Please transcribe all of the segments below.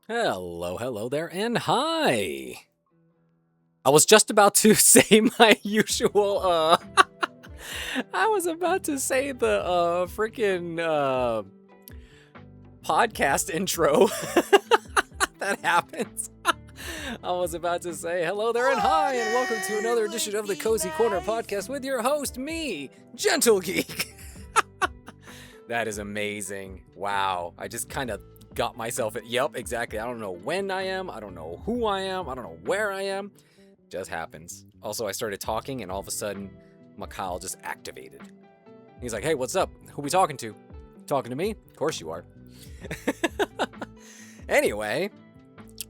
Hello there, and hi. I was just about to say my usual, I was about to say the, freaking, podcast intro that happens. I was about to say hello there and hi, and welcome to another edition of the Cozy Corner podcast with your host, me, Gentle Geek. That is amazing. Wow. I just kind of got myself at, yep, exactly. I don't know when I am. I don't know who I am. I don't know where I am. Just happens. Also, I started talking, and all of a sudden, Mikhail just activated. He's like, hey, what's up? Who we talking to? Talking to me? Of course you are. Anyway,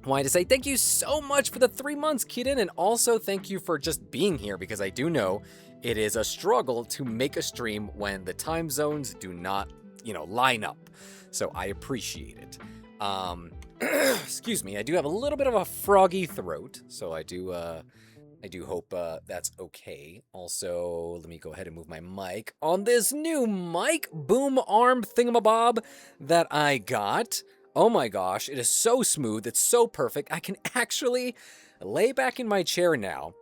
wanted to say thank you so much for the 3 months, Keaton, and also thank you for just being here, because I do know it is a struggle to make a stream when the time zones do not, line up. So I appreciate it. Excuse me, I do have a little bit of a froggy throat, so I do hope that's okay. Also, let me go ahead and move my mic on this new mic boom arm thingamabob that I got. Oh my gosh, it is so smooth, it's so perfect. I can actually lay back in my chair now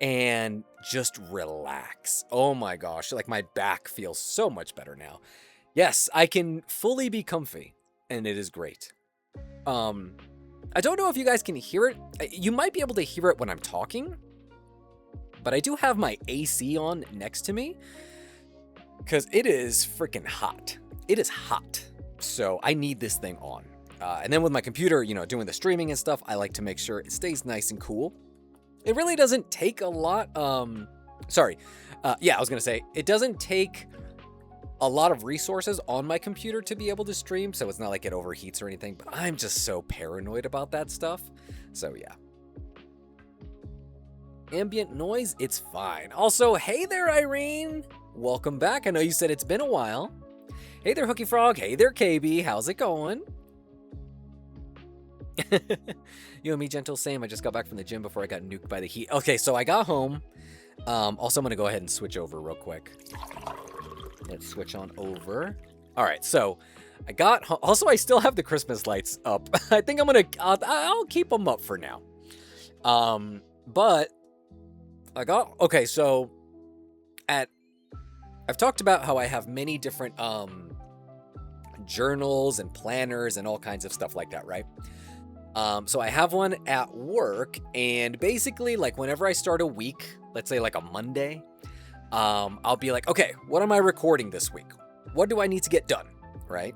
and just relax. Oh my gosh, like my back feels so much better now. Yes, I can fully be comfy, and it is great. I don't know if you guys can hear it. You might be able to hear it when I'm talking, but I do have my AC on next to me because it is freaking hot. It is hot, so I need this thing on. And then with my computer, doing the streaming and stuff, I like to make sure it stays nice and cool. It really doesn't take a lot. I was gonna say it doesn't take a lot of resources on my computer to be able to stream, so it's not like it overheats or anything, but I'm just so paranoid about that stuff. So yeah. Ambient noise, it's fine. Also, hey there, Irene. Welcome back. I know you said it's been a while. Hey there, Hooky Frog. Hey there, KB. How's it going? You and me, Gentle, same. I just got back from the gym before I got nuked by the heat. Okay, so I got home. Also, I'm going to go ahead and switch over real quick. Let's switch on over. All right, so I got... Also, I still have the Christmas lights up. I think I'm going to... I'll keep them up for now. But I got... Okay, so I've talked about how I have many different journals and planners and all kinds of stuff like that, right? So I have one at work, and basically, like, whenever I start a week, let's say like a Monday, I'll be like, okay, what am I recording this week? What do I need to get done, right?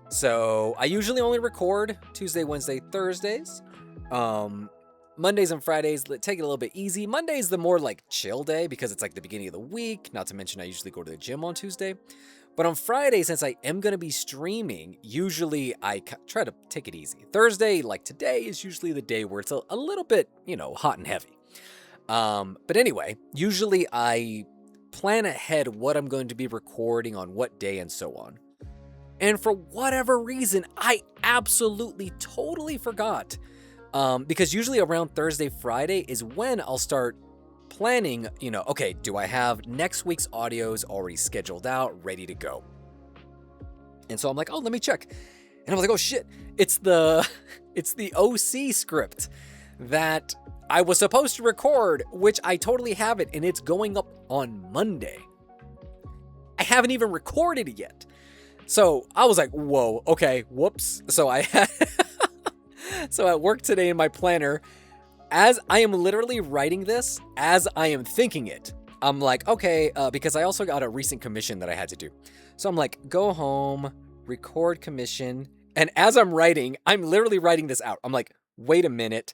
So I usually only record Tuesday, Wednesday, Thursdays. Mondays and Fridays, take it a little bit easy. Monday's the more like chill day because it's like the beginning of the week. Not to mention I usually go to the gym on Tuesday. But on Friday, since I am going to be streaming, usually I try to take it easy. Thursday, like today, is usually the day where it's a little bit, hot and heavy. But anyway, usually I plan ahead what I'm going to be recording on what day and so on. And for whatever reason, I absolutely totally forgot. Because usually around Thursday, Friday is when I'll start planning, okay, do I have next week's audios already scheduled out, ready to go? And so I'm like, oh, let me check. And I'm like, oh shit, it's the OC script that I was supposed to record, which I totally have it, and it's going up on Monday. I haven't even recorded it yet. So I was like, whoa, okay, whoops. So I had... So at work today in my planner, as I am literally writing this, as I am thinking it, I'm like, okay, because I also got a recent commission that I had to do. So I'm like, go home, record commission. And as I'm writing, I'm literally writing this out. I'm like, wait a minute.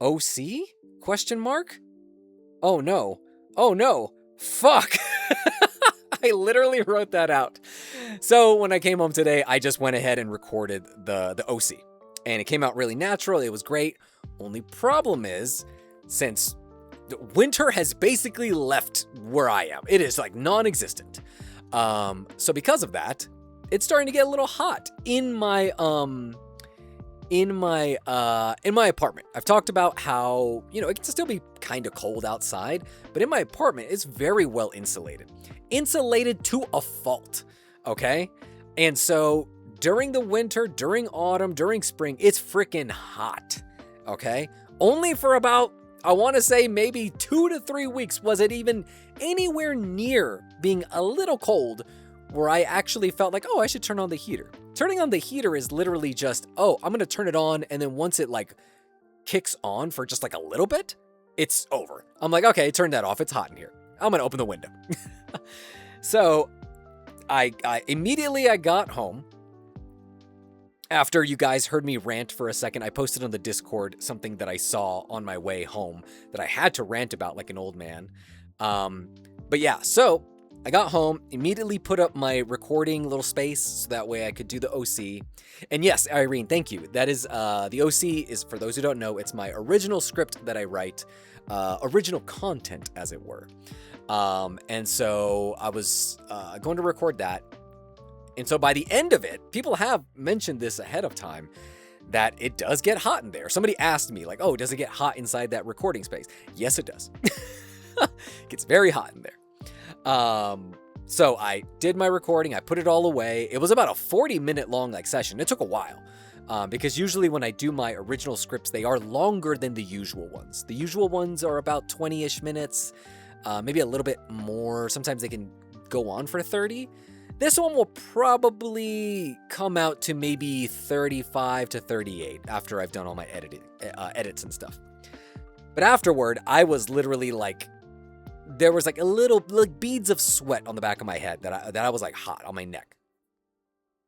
OC? Question mark? Oh no. Oh no. Fuck. I literally wrote that out. So when I came home today, I just went ahead and recorded the OC. And it came out really natural. It was great. Only problem is, since winter has basically left where I am, it is like non-existent. So because of that, it's starting to get a little hot in my apartment. I've talked about how, it can still be kind of cold outside, but in my apartment, it's very well insulated. Insulated to a fault, okay? And so during the winter, during autumn, during spring, it's freaking hot. Okay? Only for about, I want to say maybe 2 to 3 weeks was it even anywhere near being a little cold where I actually felt like, oh, I should turn on the heater. Turning on the heater is literally just, oh, I'm going to turn it on, and then once it like kicks on for just like a little bit, it's over. I'm like, okay, turn that off. It's hot in here. I'm going to open the window. So I immediately got home. After you guys heard me rant for a second, I posted on the Discord something that I saw on my way home that I had to rant about like an old man. But yeah, so I got home, immediately put up my recording little space so that way I could do the OC. And yes, Irene, thank you. That is, the OC is, for those who don't know, it's my original script that I write, original content, as it were. And so I was going to record that. And so by the end of it, people have mentioned this ahead of time, that it does get hot in there. Somebody asked me, like, oh, does it get hot inside that recording space? Yes, it does. It gets very hot in there. So I did my recording. I put it all away. It was about a 40-minute long like session. It took a while. Because usually when I do my original scripts, they are longer than the usual ones. The usual ones are about 20-ish minutes, maybe a little bit more. Sometimes they can go on for 30. This one will probably come out to maybe 35 to 38 after I've done all my edits and stuff. But afterward, I was literally like, there was like a little like beads of sweat on the back of my head that I was like hot on my neck.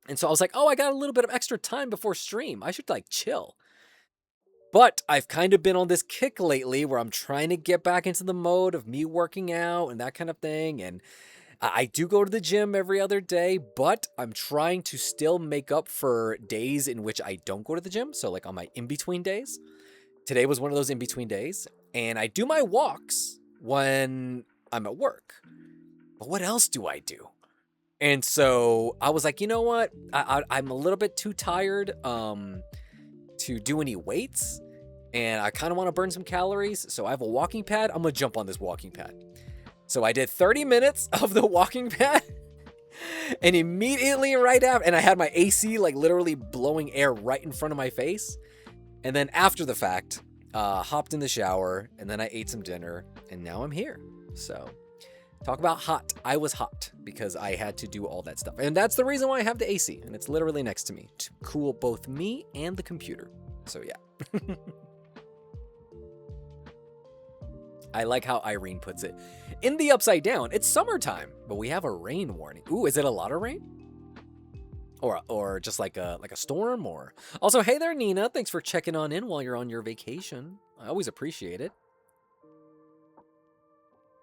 And so I was like, oh, I got a little bit of extra time before stream. I should like chill. But I've kind of been on this kick lately where I'm trying to get back into the mode of me working out and that kind of thing. And I do go to the gym every other day, but I'm trying to still make up for days in which I don't go to the gym. So like on my in-between days. Today was one of those in-between days. And I do my walks when I'm at work. But what else do I do? And so I was like, you know what? I'm a little bit too tired to do any weights. And I kind of want to burn some calories. So I have a walking pad. I'm going to jump on this walking pad. So I did 30 minutes of the walking pad. And immediately right after, and I had my AC like literally blowing air right in front of my face. And then after the fact, hopped in the shower. And then I ate some dinner. And now I'm here. So talk about hot. I was hot because I had to do all that stuff. And that's the reason why I have the AC. And it's literally next to me to cool both me and the computer. So yeah. I like how Irene puts it. In the Upside Down, it's summertime, but we have a rain warning. Ooh, is it a lot of rain? Or just like a storm? Or also, hey there, Nina. Thanks for checking on in while you're on your vacation. I always appreciate it.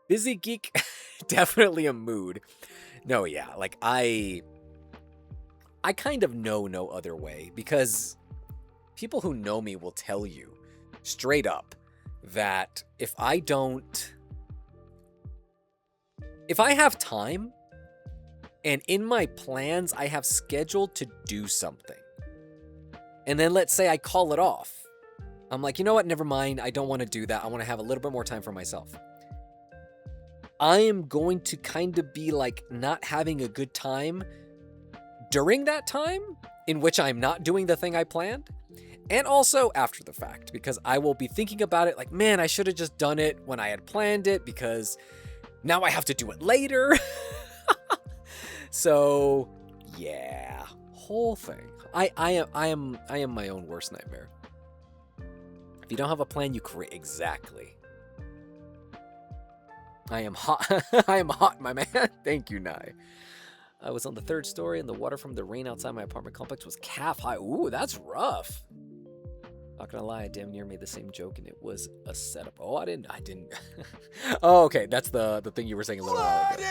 Busy Geek, definitely a mood. No, yeah, like I kind of know no other way, because people who know me will tell you straight up that if I have time and in my plans I have scheduled to do something, and then let's say I call it off, I'm like, you know what, never mind, I don't want to do that. I want to have a little bit more time for myself. I am going to kind of be like not having a good time during that time in which I'm not doing the thing I planned. And also after the fact, because I will be thinking about it like, man, I should have just done it when I had planned it, because now I have to do it later. So yeah, whole thing. I am my own worst nightmare. If you don't have a plan, you create. Exactly. I am hot. I am hot, my man. Thank you, Nye. I was on the 3rd story and the water from the rain outside my apartment complex was calf high. Ooh, that's rough. Not gonna lie, I damn near made the same joke and it was a setup. Oh, I didn't. Oh, okay, that's the thing you were saying a little while ago.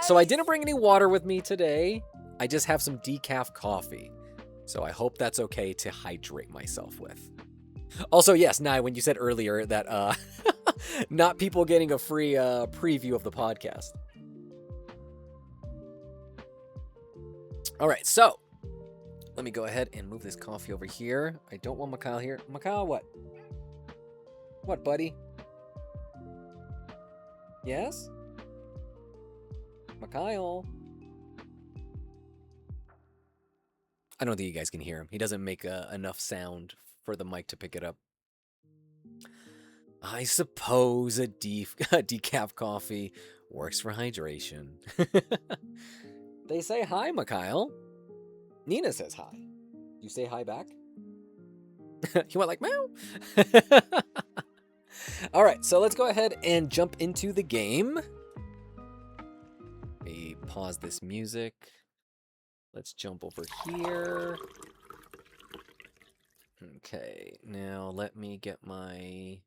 So I didn't bring any water with me today. I just have some decaf coffee. So I hope that's okay to hydrate myself with. Also, yes, Nye, when you said earlier that not people getting a free preview of the podcast. All right, so let me go ahead and move this coffee over here. I don't want Mikhail here. Mikhail, what? What, buddy? Yes? Mikhail? I don't think you guys can hear him. He doesn't make enough sound for the mic to pick it up. I suppose a decaf coffee works for hydration. They say hi, Mikhail. Nina says hi. You say hi back? You went like, meow? All right, so let's go ahead and jump into the game. Let me pause this music. Let's jump over here. Okay, now let me get my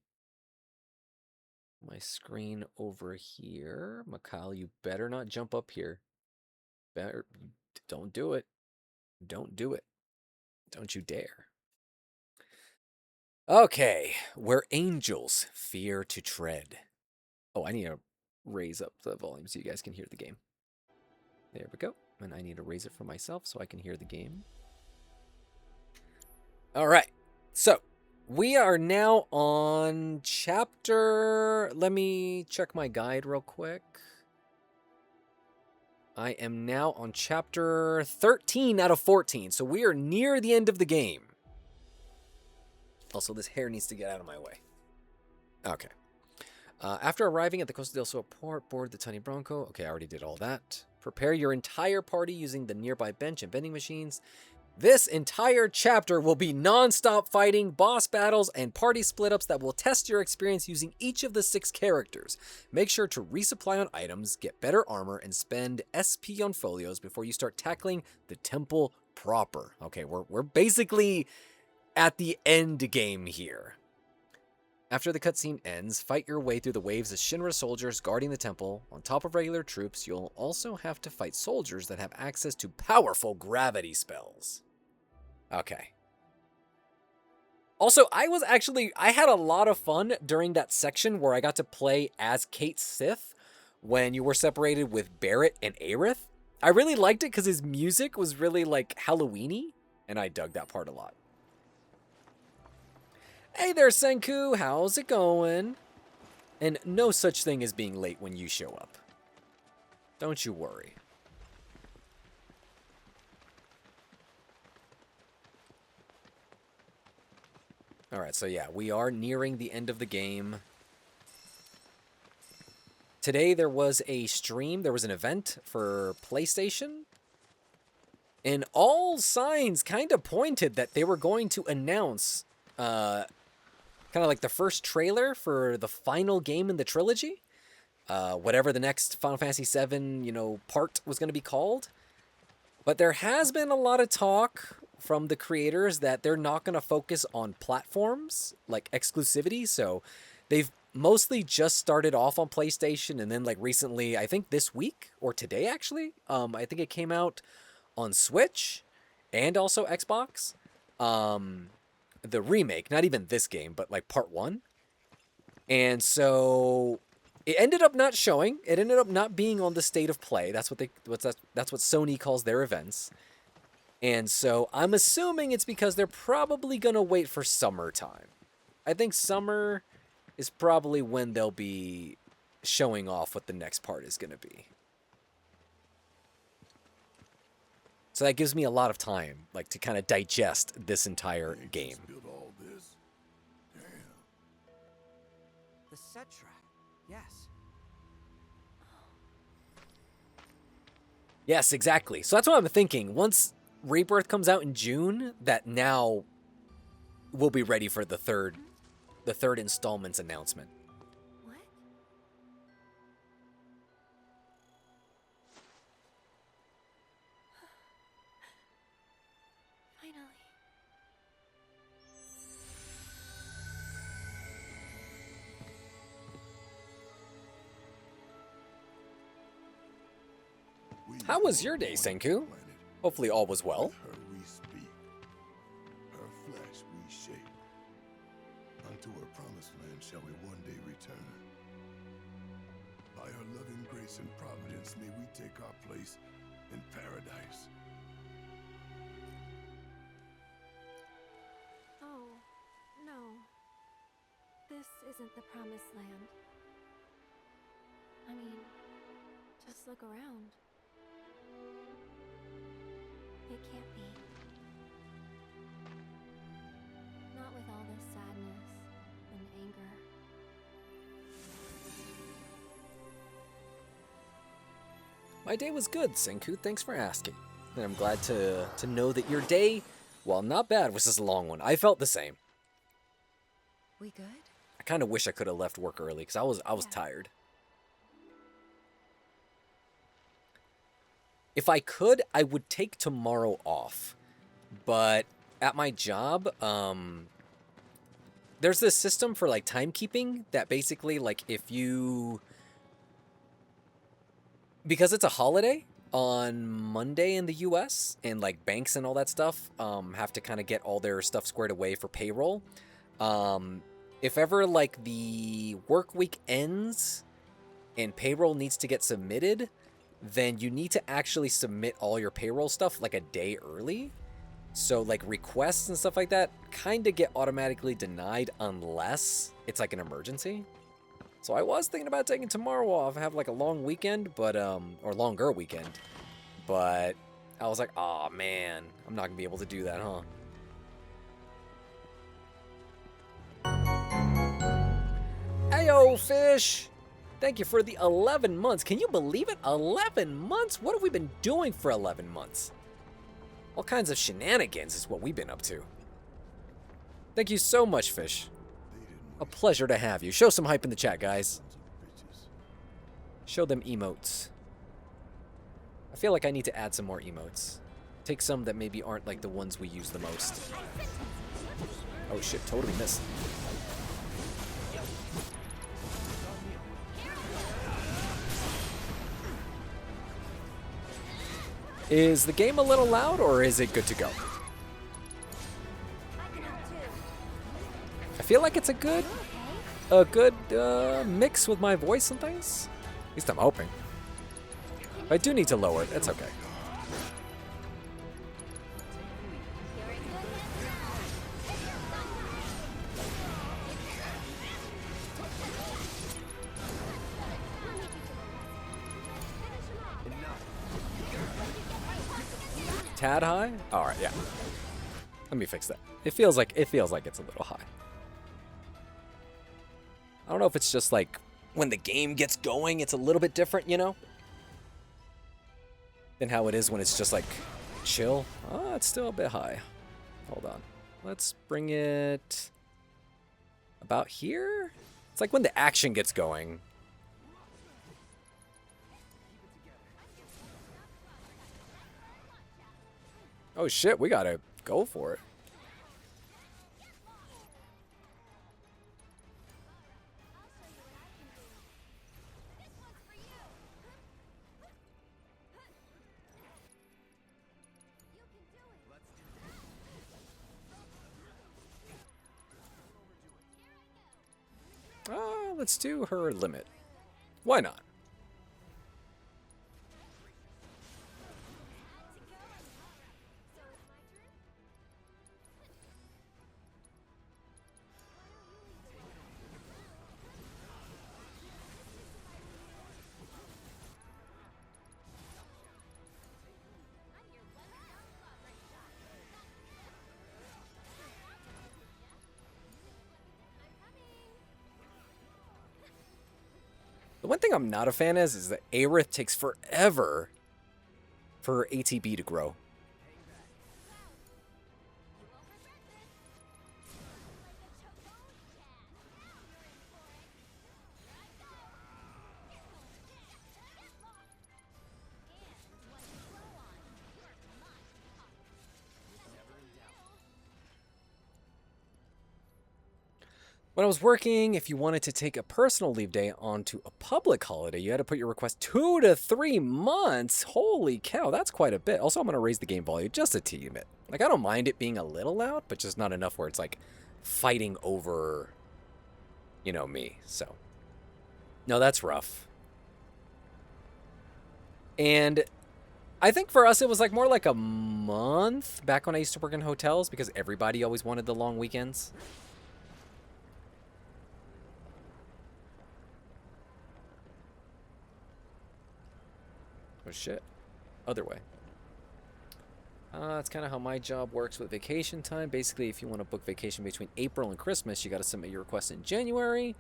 screen over here. Mikhail, you better not jump up here. Don't do it. Don't do it. Don't you dare. Okay, where angels fear to tread. Oh, I need to raise up the volume so you guys can hear the game. There we go. And I need to raise it for myself so I can hear the game. All right. So, we are now on chapter... Let me check my guide real quick. I am now on chapter 13 out of 14. So we are near the end of the game. Also, this hair needs to get out of my way. Okay. After arriving at the Costa del Sol port, board the tiny Bronco. Okay, I already did all that. Prepare your entire party using the nearby bench and vending machines. This entire chapter will be non-stop fighting, boss battles, and party split-ups that will test your experience using each of the 6 characters. Make sure to resupply on items, get better armor, and spend SP on folios before you start tackling the temple proper. Okay, we're basically at the end game here. After the cutscene ends, fight your way through the waves of Shinra soldiers guarding the temple. On top of regular troops, you'll also have to fight soldiers that have access to powerful gravity spells. Okay. Also, I had a lot of fun during that section where I got to play as Kate Sith when you were separated with Barrett and Aerith. I really liked it because his music was really like Halloween-y, and I dug that part a lot. Hey there, Senku, how's it going? And no such thing as being late when you show up. Don't you worry. Alright, so yeah, we are nearing the end of the game. Today there was a stream, there was an event for PlayStation. And all signs kind of pointed that they were going to announce kind of like the first trailer for the final game in the trilogy. Whatever the next Final Fantasy VII, part was going to be called. But there has been a lot of talk from the creators that they're not going to focus on platforms, like exclusivity. So they've mostly just started off on PlayStation, and then like recently, I think this week, or today actually, I think it came out on Switch and also Xbox. The remake, not even this game, but like part 1. And so it ended up not showing. It ended up not being on the state of play. That's what Sony calls their events. And so I'm assuming it's because they're probably going to wait for summertime. I think summer is probably when they'll be showing off what the next part is going to be. So that gives me a lot of time, like, to kind of digest this entire game. All this? Damn. The set track, yes. Yes, exactly. So that's what I'm thinking. Once Rebirth comes out in June, that now we'll be ready for the third installment's announcement. What? Finally. How was your day, Senku? Hopefully all was well. With her we speak, her flesh we shape. Unto her promised land shall we one day return. By her loving grace and providence may we take our place in paradise. Oh, no. This isn't the promised land. I mean, just look around. It can't be. all this sadness and anger? My day was good, Senku. Thanks for asking. And I'm glad to know that your day, while not bad, was just a long one. I felt the same. We good? I kind of wish I could have left work early because I was tired. If I could, I would take tomorrow off. But at my job, there's this system for like timekeeping that basically like if you, because it's a holiday on Monday in the US and like banks and all that stuff have to kind of get all their stuff squared away for payroll. If ever like the work week ends and payroll needs to get submitted, then you need to actually submit all your payroll stuff like a day early. So like requests and stuff like that kind of get automatically denied unless it's like an emergency. So I was thinking about taking tomorrow off, have like a long weekend, but or longer weekend. But I was like, oh man, I'm not gonna be able to do that, huh? Heyo, fish! Thank you for the 11 months. Can you believe it? 11 months? What have we been doing for 11 months? All kinds of shenanigans is what we've been up to. Thank you so much, Fish. A pleasure to have you. Show some hype in the chat, guys. Show them emotes. I feel like I need to add some more emotes. Take some that maybe aren't like the ones we use the most. Oh shit, totally missed. Is the game a little loud, or is it good to go? I feel like it's a good mix with my voice sometimes. At least I'm hoping. But I do need to lower it. That's okay. Tad high? All right, yeah. Let me fix that. It feels like it's a little high. I don't know if it's just like when the game gets going, it's a little bit different, you know, than how it is when it's just like chill. Oh, it's still a bit high. Hold on. Let's bring it about here. It's like when the action gets going. Oh shit, we gotta go for it. Let's do her limit. Why not? The one thing I'm not a fan is that Aerith takes forever for her ATB to grow. When I was working, if you wanted to take a personal leave day onto a public holiday, you had to put your request 2 to 3 months. Holy cow, that's quite a bit. Also, I'm going to raise the game volume just a teeny bit. Like, I don't mind it being a little loud, but just not enough where it's like fighting over, you know, me. So, no, that's rough. And I think for us, it was like more like a month back when I used to work in hotels because everybody always wanted the long weekends. Oh shit. Other way. That's kind of how my job works with vacation time. Basically, if you want to book vacation between April and Christmas, you got to submit your request in January.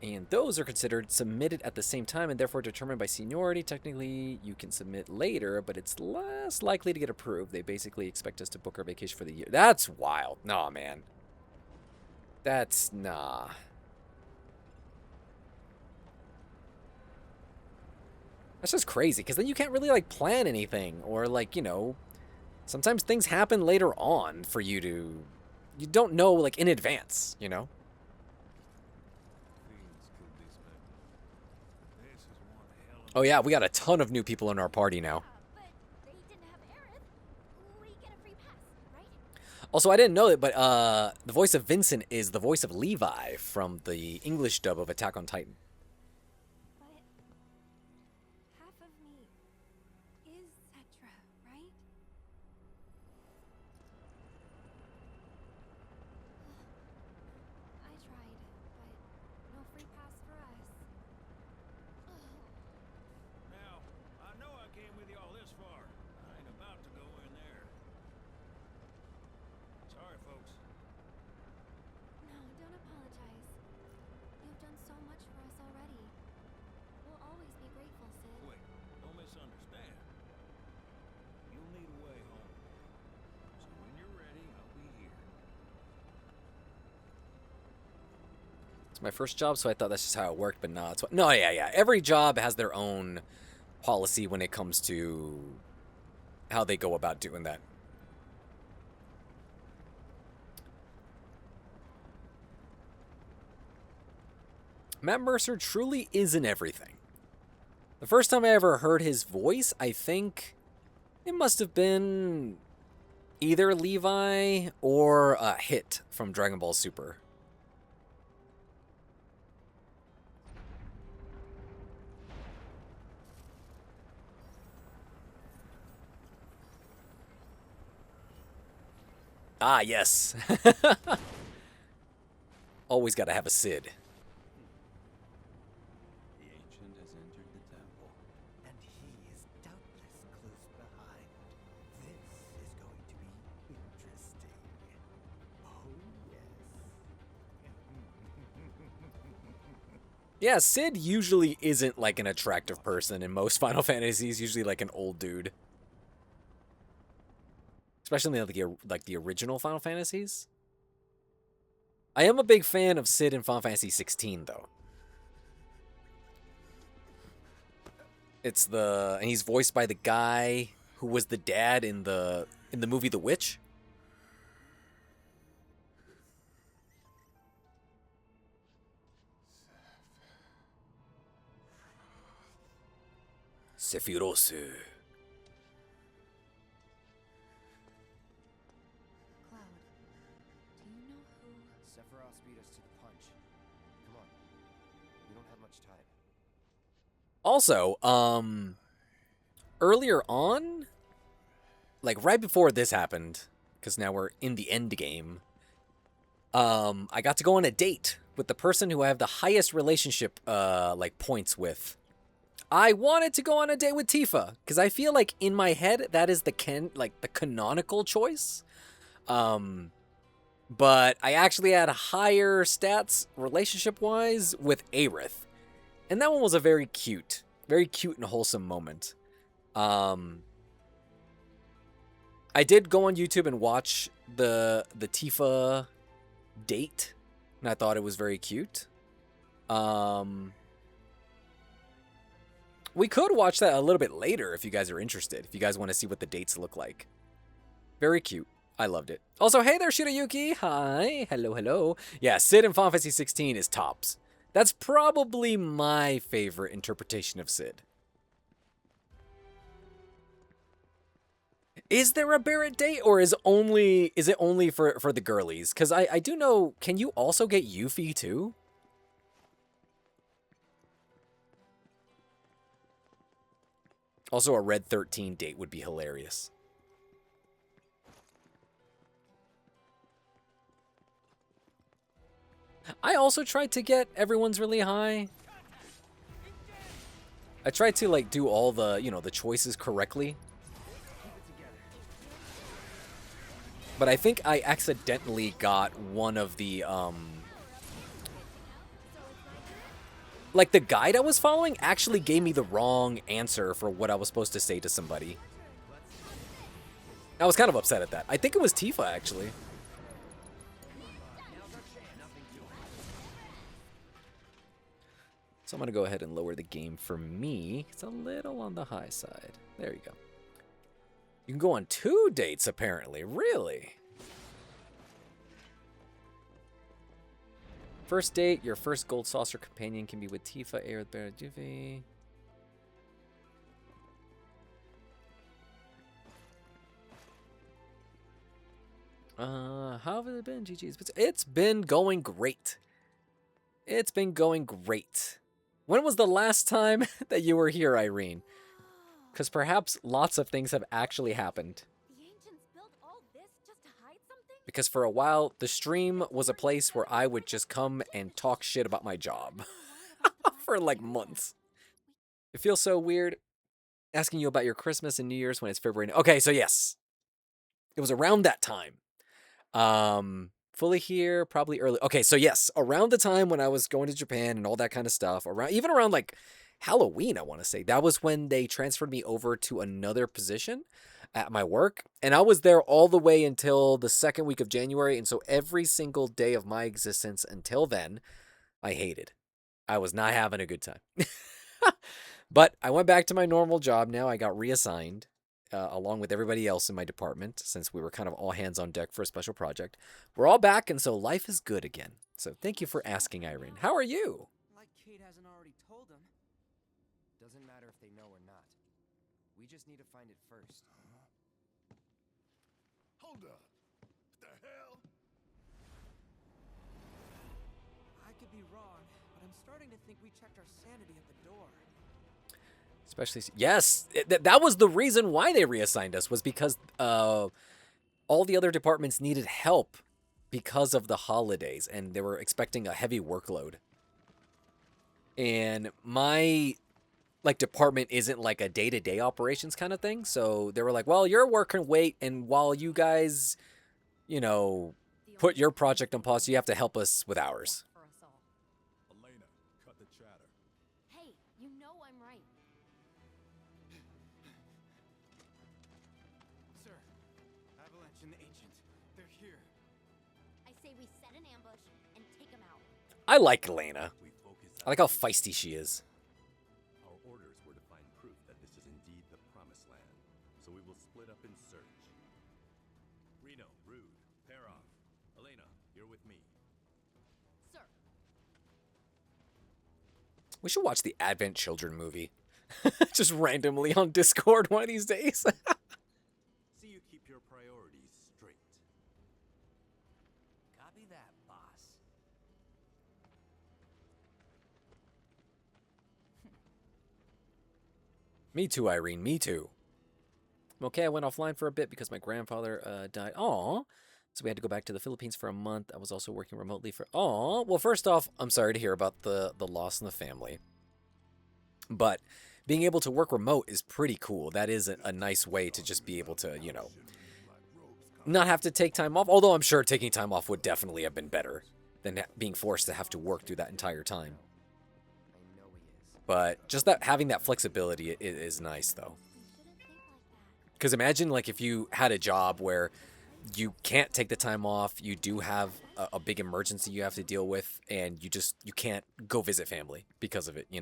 And those are considered submitted at the same time and therefore determined by seniority. Technically, you can submit later, but it's less likely to get approved. They basically expect us to book our vacation for the year. That's wild. Nah, man. That's... nah. That's just crazy, because then you can't really, like, plan anything. Or, like, you know, sometimes things happen later on for you to... You don't know, like, in advance, you know? Oh yeah, we got a ton of new people in our party now. But they didn't have Aerith. We get a free pass, right? Also, I didn't know it, but the voice of Vincent is the voice of Levi from the English dub of Attack on Titan. But half of me is Cetra, right? I tried, but no free pass for us. Now, I know I came with y'all this far. I ain't about to go in there. Sorry, folks. No, don't apologize. You've done so much for us already. We'll always be grateful, Sid. Wait, don't misunderstand. You'll need a way home. So when you're ready, I'll be here. It's my first job, so I thought that's just how it worked, but no, it's no, yeah. Every job has their own policy when it comes to how they go about doing that. Matt Mercer truly is in everything. The first time I ever heard his voice, I think it must have been either Levi or Hit from Dragon Ball Super. Ah, yes. Always got to have a Sid. The ancient has entered the temple. And he is doubtless close behind. This is going to be interesting. Oh, yes. Yeah, Sid usually isn't like an attractive person in most Final Fantasies. Usually like an old dude. Especially like the original Final Fantasies. I am a big fan of Sid in Final Fantasy 16, though. And he's voiced by the guy who was the dad in the movie The Witch. Sephiroth. Cloud, do you know who? Sephiroth beat us to the punch. Come on. We don't have much time. Also, earlier on, like right before this happened, because now we're in the end game, I got to go on a date with the person who I have the highest relationship, like points with. I wanted to go on a date with Tifa, because I feel like in my head, that is the canonical choice. But I actually had higher stats relationship-wise with Aerith. And that one was a very cute and wholesome moment. I did go on YouTube and watch the Tifa date, and I thought it was very cute. We could watch that a little bit later if you guys are interested, if you guys want to see what the dates look like. Very cute. I loved it. Also, hey there, Shirayuki. Hi. Hello. Yeah, Sid in Final Fantasy 16 is tops. That's probably my favorite interpretation of Sid. Is there a Barrett date, or is it only for the girlies? Because I do know, can you also get Yuffie too? Also, a Red 13 date would be hilarious. I also tried to get everyone's really high. I tried to like do all the, the choices correctly. But I think I accidentally got one of the, like, the guide I was following actually gave me the wrong answer for what I was supposed to say to somebody. I was kind of upset at that. I think it was Tifa, actually. So I'm going to go ahead and lower the game for me. It's a little on the high side. There you go. You can go on 2 dates, apparently. Really? First date, your first gold saucer companion can be with Tifa, A with Barra Juvi. How have it been, GG's? It's been going great. It's been going great. When was the last time that you were here, Irene? Because perhaps lots of things have actually happened. The ancients built all this just to hide something? Because for a while, the stream was a place where I would just come and talk shit about my job. For like months. It feels so weird asking you about your Christmas and New Year's when it's February. Okay, so yes. It was around that time. Fully here, probably early. Okay, so yes, around the time when I was going to Japan and all that kind of stuff, even around like Halloween, I want to say, that was when they transferred me over to another position at my work. And I was there all the way until the second week of January. And so every single day of my existence until then, I hated. I was not having a good time. But I went back to my normal job now. I got reassigned. Along with everybody else in my department, since we were kind of all hands on deck for a special project. We're all back, and so life is good again. So thank you for asking, Irene. How are you? Like Kate hasn't already told them. Doesn't matter if they know or not. We just need to find it first. Hold up. What the hell? I could be wrong, but I'm starting to think we checked our sanity at the door. Especially, yes, that was the reason why they reassigned us, was because all the other departments needed help because of the holidays, and they were expecting a heavy workload. And my department isn't like a day-to-day operations kind of thing, so they were like, well, your work can wait, and while you guys, put your project on pause, you have to help us with ours. Elena, cut the chatter. Hey, you know I'm right. Sir, Avalanche and the Ancient, they're here. I say we set an ambush and take them out. I like Elena. We focus I like how feisty she is. Our orders were to find proof that this is indeed the Promised Land, so we will split up and search. Reno, Rude, pair off. Elena, you're with me. Sir, We should watch the Advent Children movie. Just randomly on Discord one of these days. See you keep your priorities straight. Copy that, boss. Me too, Irene. Me too. I'm okay. I went offline for a bit because my grandfather died. Aw. So we had to go back to the Philippines for a month. I was also working remotely for... Aw. Well, first off, I'm sorry to hear about the loss in the family. But being able to work remote is pretty cool. That is a nice way to just be able to, not have to take time off. Although I'm sure taking time off would definitely have been better than being forced to have to work through that entire time. I know he is. But just having that flexibility is nice, though. you shouldn't think like that. Because imagine, like, if you had a job where you can't take the time off, you do have a big emergency you have to deal with, and you can't go visit family because of it, It's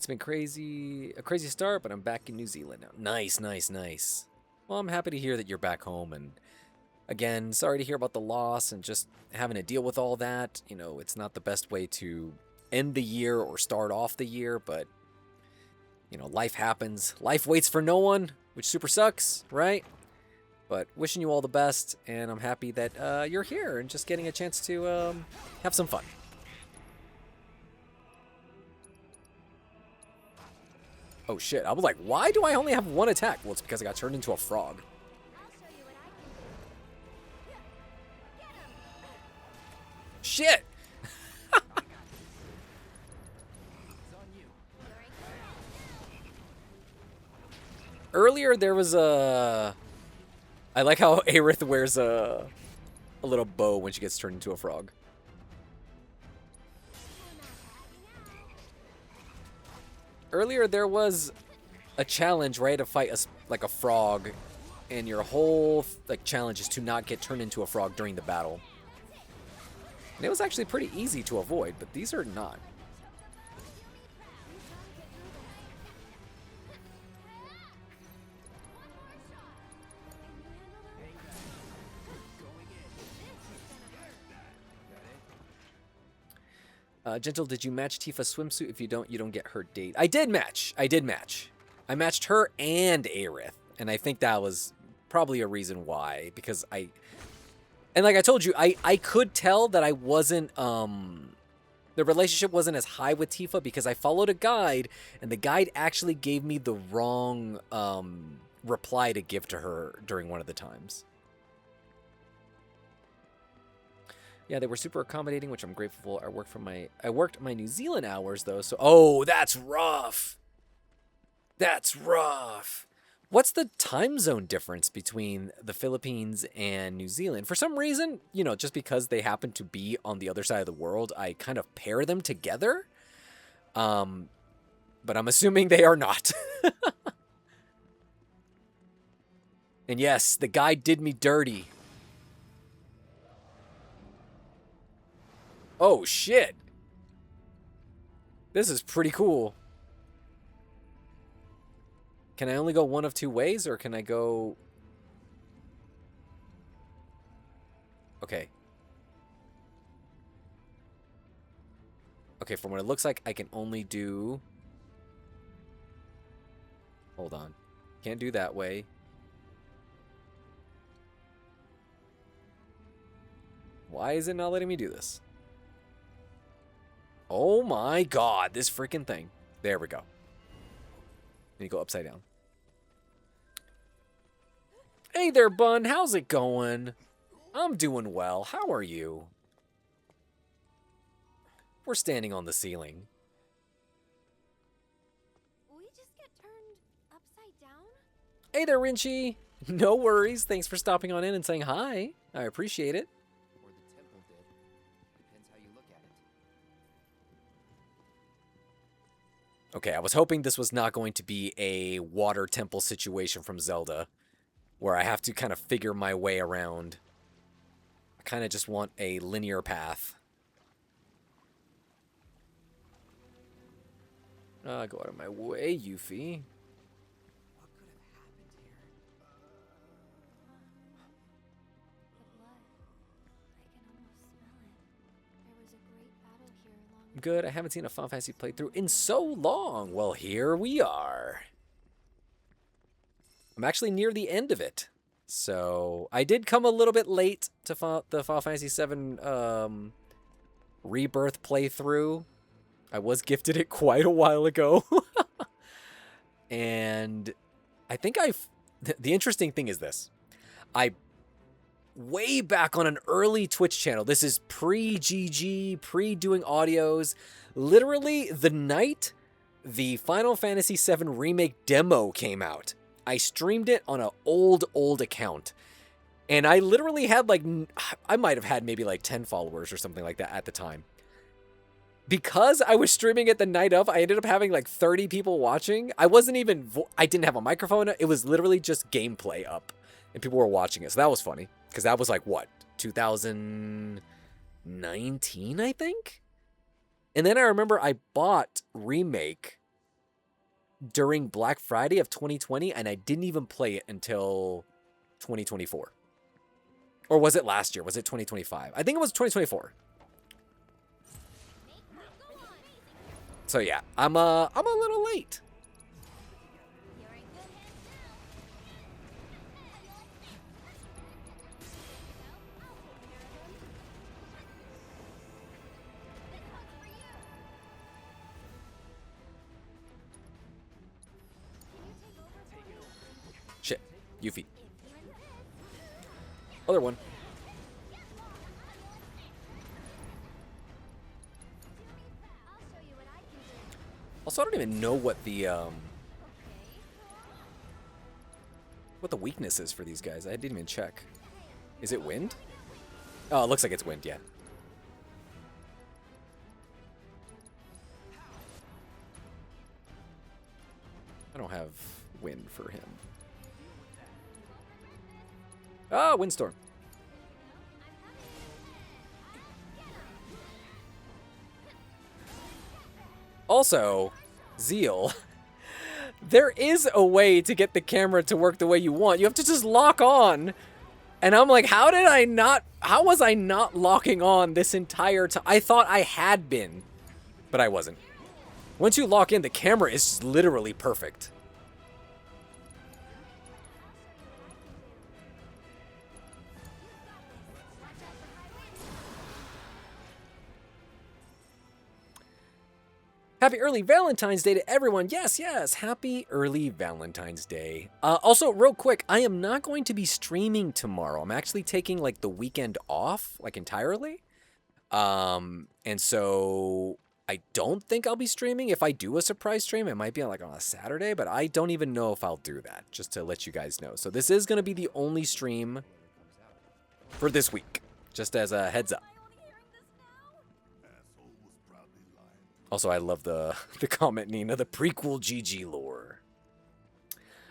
been a crazy start, but I'm back in New Zealand now. Nice, nice, nice. Well, I'm happy to hear that you're back home, and again, sorry to hear about the loss and just having to deal with all that. It's not the best way to end the year or start off the year, but life happens. Life waits for no one, which super sucks, right? But wishing you all the best, and I'm happy that you're here and just getting a chance to have some fun. Oh shit, I was like, why do I only have one attack? Well, it's because I got turned into a frog. I'll show you what I can do. Get him! Shit! It's on you. Earlier there was a... I like how Aerith wears a little bow when she gets turned into a frog. Earlier there was a challenge where I had to fight like a frog, and your whole like challenge is to not get turned into a frog during the battle. And it was actually pretty easy to avoid, but these are not. Gentle, did you match Tifa's swimsuit? If you don't get her date. I did match. I matched her and Aerith, and I think that was probably a reason why, because and like I told you, I could tell that I wasn't, the relationship wasn't as high with Tifa because I followed a guide, and the guide actually gave me the wrong reply to give to her during one of the times. Yeah, they were super accommodating, which I'm grateful for. I worked my New Zealand hours though, so oh, that's rough. That's rough. What's the time zone difference between the Philippines and New Zealand? For some reason, you know, just because they happen to be on the other side of the world, I kind of pair them together. But I'm assuming they are not. And yes, the guy did me dirty. Oh, shit. This is pretty cool. Can I only go one of two ways, or can I go... Okay. Okay, from what it looks like, I can only do... Hold on. Can't do that way. Why is it not letting me do this? Oh my god, this freaking thing. There we go. Let me go upside down. Hey there, Bun. How's it going? I'm doing well. How are you? We're standing on the ceiling. We just get turned upside down? Hey there, Rinchi. No worries. Thanks for stopping on in and saying hi. I appreciate it. Or the temple did. Depends how you look at it. Okay, I was hoping this was not going to be a water temple situation from Zelda, where I have to kind of figure my way around. I kind of just want a linear path. Go out of my way, Yuffie. What could have happened here? The blood. I can almost smell it. There was a great battle here long ago. Good, I haven't seen a Final Fantasy playthrough in so long. Well, here we are. I'm actually near the end of it. So, I did come a little bit late to the Final Fantasy VII Rebirth playthrough. I was gifted it quite a while ago. And I think the interesting thing is this. Way back on an early Twitch channel, this is pre-GG, pre-doing audios, literally the night the Final Fantasy VII Remake demo came out, I streamed it on an old account. And I literally had like, I might have had maybe like 10 followers or something like that at the time. Because I was streaming it the night of, I ended up having like 30 people watching. I wasn't even, I didn't have a microphone. It was literally just gameplay up. And people were watching it. So that was funny. Because that was like, what, 2019, I think? And then I remember I bought Remake during Black Friday of 2020. And I didn't even play it until 2024. Or was it last year? Was it 2025? I think it was 2024. So yeah, I'm a little late. You're in good hands now. Shit, Yuffie. Other one. Also, I don't even know what the what the weakness is for these guys. I didn't even check. Is it wind? Oh, it looks like it's wind, yeah. I don't have wind for him. Ah, windstorm. Also, Zeal, there is a way to get the camera to work the way you want. You have to just lock on. And I'm like, how was I not locking on this entire time? I thought I had been, but I wasn't. Once you lock in, the camera is literally perfect. Happy early Valentine's Day to everyone. Yes, yes. Happy early Valentine's Day. Also, real quick, I am not going to be streaming tomorrow. I'm actually taking like the weekend off, like entirely. And so I don't think I'll be streaming. If I do a surprise stream, it might be like on a Saturday, but I don't even know if I'll do that, just to let you guys know. So this is going to be the only stream for this week, just as a heads up. Also, I love the comment, Nina, the prequel GG lore.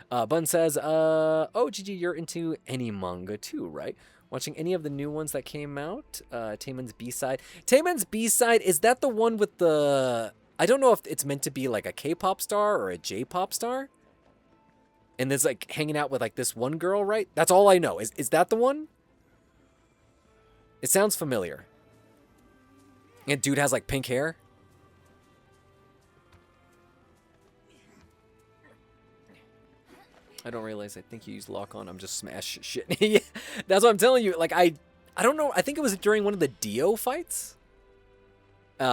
Bun says, oh, GG, you're into any manga too, right? Watching any of the new ones that came out? Tayman's B-side. Tayman's B-side, is that the one with the... I don't know if it's meant to be like a K-pop star or a J-pop star. And there's like hanging out with like this one girl, right? That's all I know. Is that the one? It sounds familiar. And dude has like pink hair. I don't realize I think you used lock on. I'm just smash shit. Yeah, that's what I'm telling you. Like, I don't know. I think it was during one of the Dio fights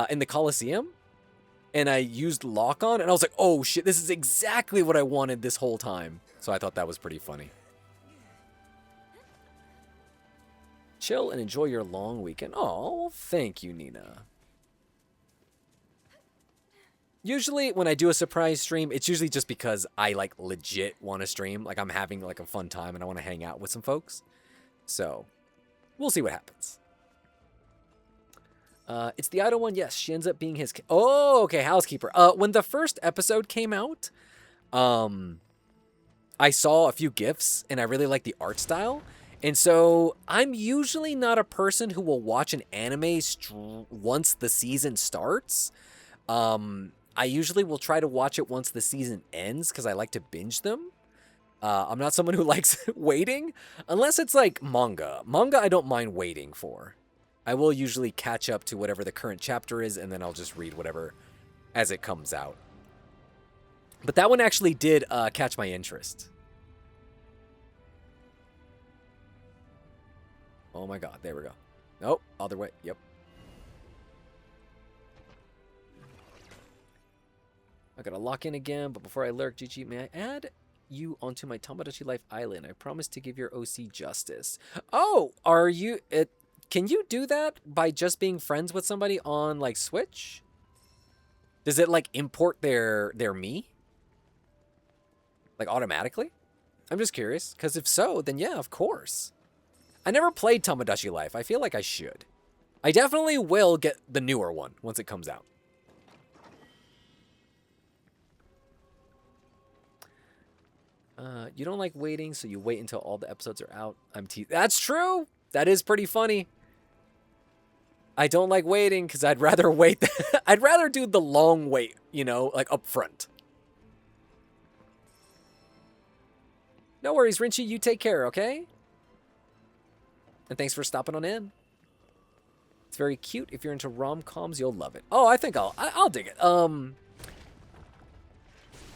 in the Coliseum. And I used lock on. And I was like, oh, shit. This is exactly what I wanted this whole time. So I thought that was pretty funny. Chill and enjoy your long weekend. Oh, well, thank you, Nina. Usually when I do a surprise stream, it's usually just because I like legit want to stream. Like I'm having like a fun time and I want to hang out with some folks. So we'll see what happens. It's the idol one. Yes, she ends up being his. Oh, okay. Housekeeper. When the first episode came out, I saw a few GIFs and I really like the art style. And so I'm usually not a person who will watch an anime once the season starts. I usually will try to watch it once the season ends because I like to binge them. I'm not someone who likes waiting, unless it's like manga. Manga I don't mind waiting for. I will usually catch up to whatever the current chapter is, and then I'll just read whatever as it comes out. But that one actually did catch my interest. Oh my god, there we go. Nope, other way, yep. I gotta lock in again, but before I lurk, GG, may I add you onto my Tomodachi Life Island? I promise to give your OC justice. Oh, are you... can you do that by just being friends with somebody on, like, Switch? Does it, like, import their me? Like, automatically? I'm just curious, because if so, then yeah, of course. I never played Tomodachi Life. I feel like I should. I definitely will get the newer one once it comes out. You don't like waiting, so you wait until all the episodes are out. That's true. That is pretty funny. I don't like waiting because I'd rather wait. I'd rather do the long wait, you know, like up front. No worries, Rinchy. You take care, okay? And thanks for stopping on in. It's very cute. If you're into rom-coms, you'll love it. Oh, I think I'll dig it.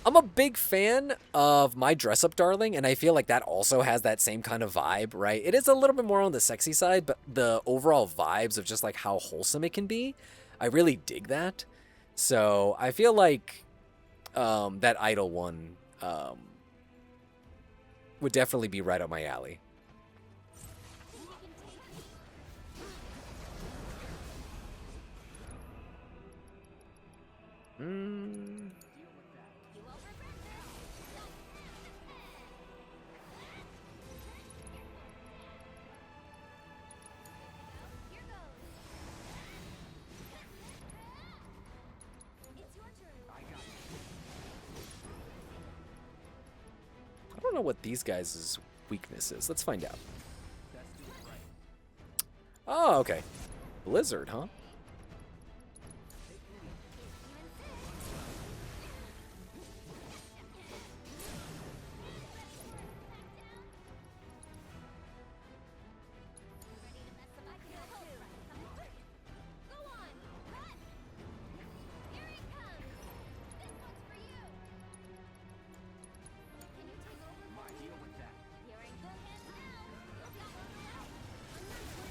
I'm a big fan of My Dress Up Darling, and I feel like that also has that same kind of vibe, right? It is a little bit more on the sexy side, but the overall vibes of just like how wholesome it can be, I really dig that. So I feel like that idol one would definitely be right up my alley. know what these guys' weakness is. Let's find out. Oh, okay. Blizzard, huh?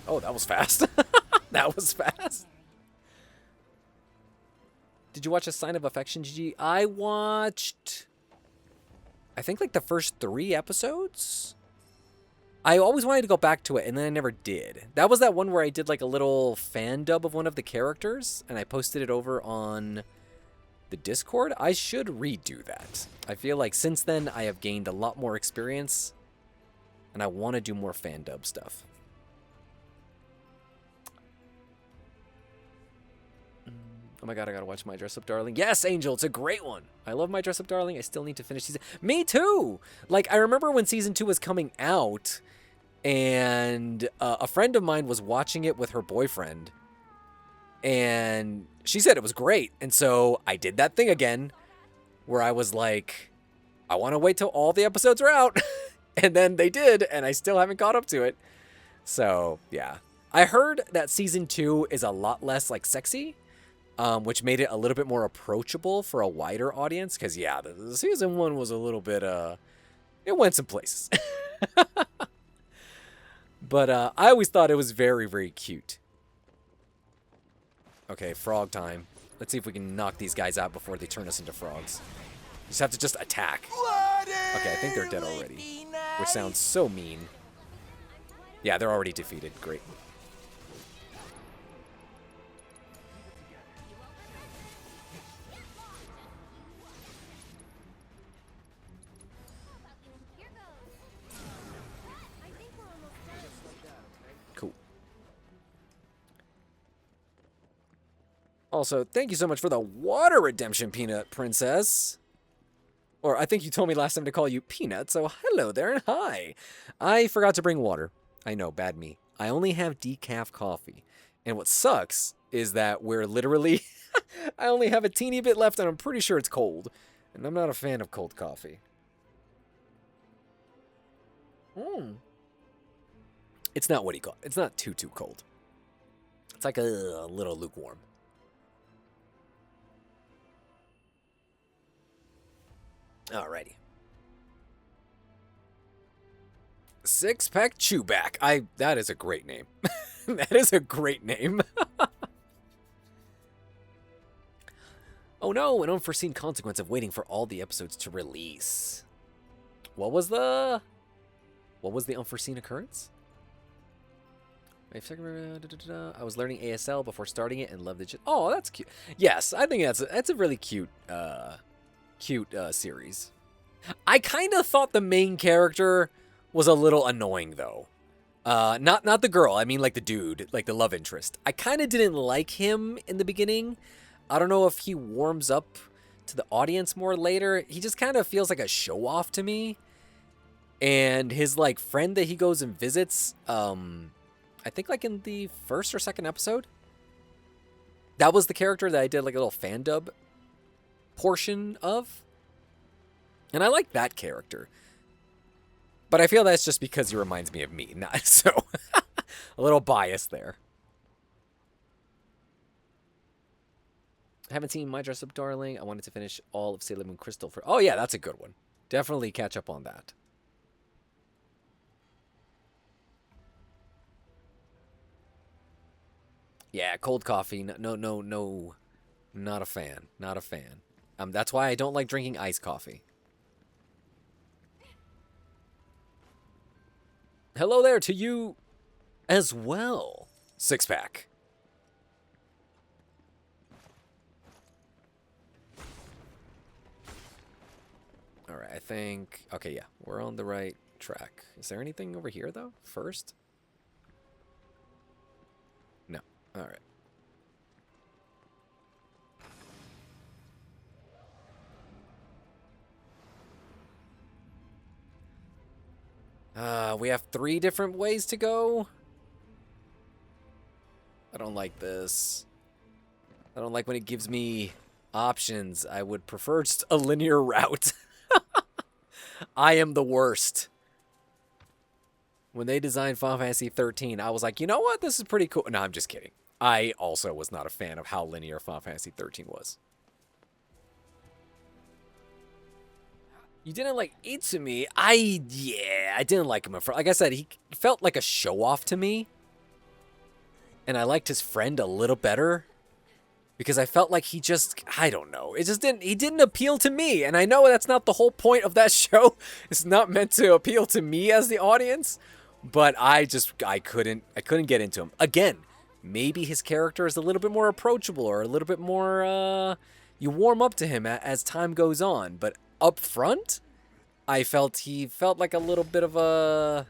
Oh, that was fast. That was fast. Did you watch A Sign of Affection, GG? I watched, I think, like the first 3 episodes. I always wanted to go back to it, and then I never did. That was that one where I did like a little fan dub of one of the characters, and I posted it over on the Discord. I should redo that. I feel like since then I have gained a lot more experience, and I want to do more fan dub stuff. Oh my god, I gotta watch My Dress Up Darling. Yes, Angel, it's a great one. I love My Dress Up Darling. I still need to finish season. Me too! Like, I remember when season 2 was coming out, and a friend of mine was watching it with her boyfriend, and she said it was great. And so I did that thing again, where I was like, I want to wait till all the episodes are out. And then they did, and I still haven't caught up to it. So, yeah. I heard that season 2 is a lot less, like, sexy. Which made it a little bit more approachable for a wider audience. Because, yeah, the season 1 was a little bit, it went some places. But I always thought it was very, very cute. Okay, frog time. Let's see if we can knock these guys out before they turn us into frogs. You just have to just attack. Okay, I think they're dead already. Which sounds so mean. Yeah, they're already defeated. Great. Cool. Also, thank you so much for the water redemption, Peanut Princess. Or I think you told me last time to call you Peanut, so hello there and hi. I forgot to bring water. I know, bad me. I only have decaf coffee. And what sucks is that we're literally... I only have a teeny bit left and I'm pretty sure it's cold. And I'm not a fan of cold coffee. It's not what do you call it? It's not too cold. It's like a little lukewarm. Alrighty. Six-pack Chewback. That is a great name. That is a great name. Oh no, an unforeseen consequence of waiting for all the episodes to release. What was the unforeseen occurrence? I was learning ASL before starting it and loved it. Oh, that's cute. Yes, I think that's a really cute series. I kind of thought the main character was a little annoying though. Not the girl. I mean like the dude, like the love interest. I kind of didn't like him in the beginning. I don't know if he warms up to the audience more later. He just kind of feels like a show off to me. And his like friend that he goes and visits, I think like in the first or second episode, that was the character that I did like a little fan dub portion of. And I like that character. But I feel that's just because he reminds me of me. Not so a little bias there. I haven't seen My Dress Up Darling. I wanted to finish all of Sailor Moon Crystal for... Oh yeah, that's a good one. Definitely catch up on that. Yeah, cold coffee. No. Not a fan. Not a fan. That's why I don't like drinking iced coffee. Hello there to you as well. Six-pack. All right, I think... Okay, yeah, we're on the right track. Is there anything over here, though, first? No. All right. We have 3 different ways to go. I don't like this. I don't like when it gives me options. I would prefer just a linear route. I am the worst. When they designed Final Fantasy 13, I was like, you know what? This is pretty cool. No, I'm just kidding. I also was not a fan of how linear Final Fantasy 13 was. You didn't like Itsumi. I didn't like him at first. Like I said, he felt like a show-off to me. And I liked his friend a little better. Because I felt like he just, I don't know. He didn't appeal to me. And I know that's not the whole point of that show. It's not meant to appeal to me as the audience. But I couldn't get into him. Again, maybe his character is a little bit more approachable or a little bit more, you warm up to him as time goes on. But up front, I felt he felt like a little bit of a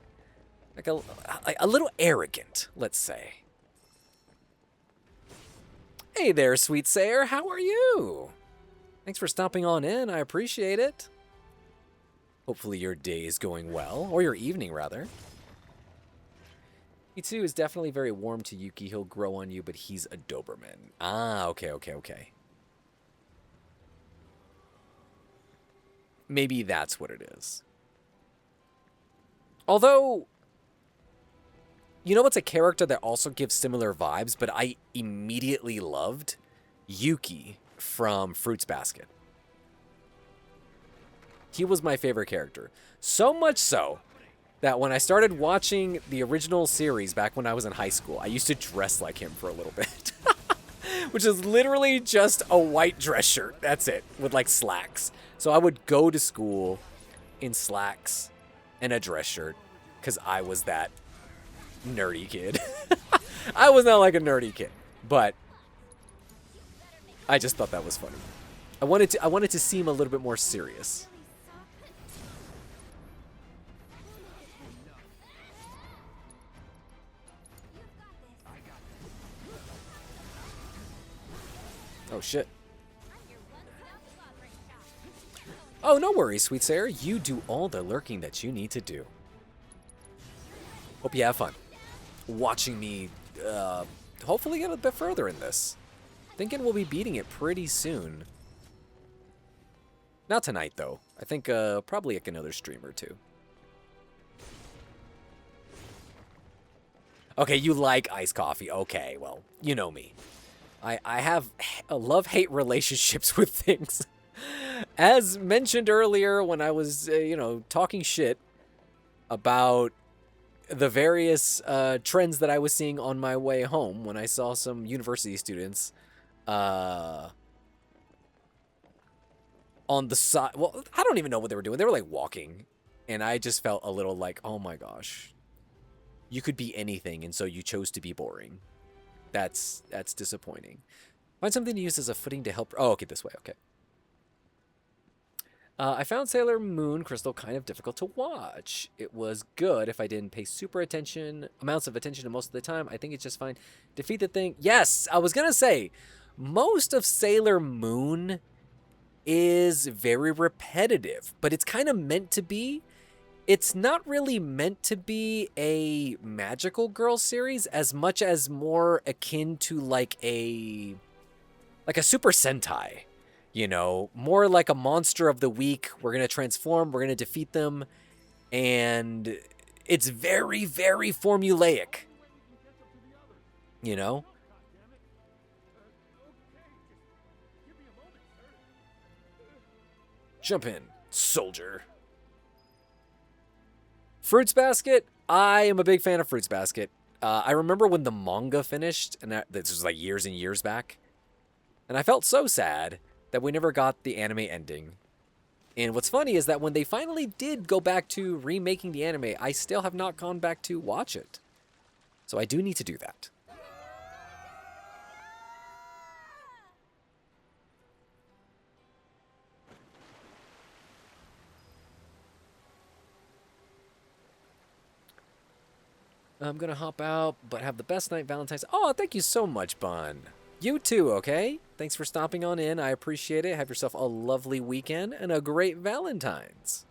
little arrogant, let's say. Hey there, sweet Sayer, how are you? Thanks for stopping on in, I appreciate it. Hopefully your day is going well, or your evening rather. He too is definitely very warm to Yuki, he'll grow on you, but he's a Doberman. Ah, okay. Maybe that's what it is. Although, you know what's a character that also gives similar vibes, but I immediately loved? Yuki from Fruits Basket. He was my favorite character. So much so that when I started watching the original series back when I was in high school, I used to dress like him for a little bit. Which is literally just a white dress shirt. That's it. With like slacks. So I would go to school in slacks and a dress shirt because I was that nerdy kid. I was not like a nerdy kid, but I just thought that was funny. I wanted to seem a little bit more serious. Oh shit. Oh, no worries, sweet Sarah. You do all the lurking that you need to do. Hope you have fun watching me hopefully get a bit further in this. Thinking we'll be beating it pretty soon. Not tonight, though. I think probably like another stream or two. Okay, you like iced coffee. Okay, well, you know me. I have a love-hate relationships with things. As mentioned earlier when I was, talking shit about the various trends that I was seeing on my way home when I saw some university students on the side. Well, I don't even know what they were doing. They were like walking, and I just felt a little like, oh my gosh, you could be anything, and so you chose to be boring. That's disappointing. Find something to use as a footing to help. Oh, okay, this way. Okay. I found Sailor Moon Crystal kind of difficult to watch. It was good if I didn't pay amounts of attention to most of the time. I think it's just fine. Defeat the thing. Yes, I was going to say, most of Sailor Moon is very repetitive, but it's kind of meant to be. It's not really meant to be a magical girl series as much as more akin to like a Super Sentai. You know, more like a monster of the week. We're going to transform. We're going to defeat them. And it's very, very formulaic. You know? Jump in, soldier. Fruits Basket. I am a big fan of Fruits Basket. I remember when the manga finished, and this was like years and years back. And I felt so sad that we never got the anime ending. And what's funny is that when they finally did go back to remaking the anime, I still have not gone back to watch it. So I do need to do that. I'm gonna hop out, but have the best night Valentine's. Oh, thank you so much, Bun. You too, okay? Thanks for stopping on in. I appreciate it. Have yourself a lovely weekend and a great Valentine's.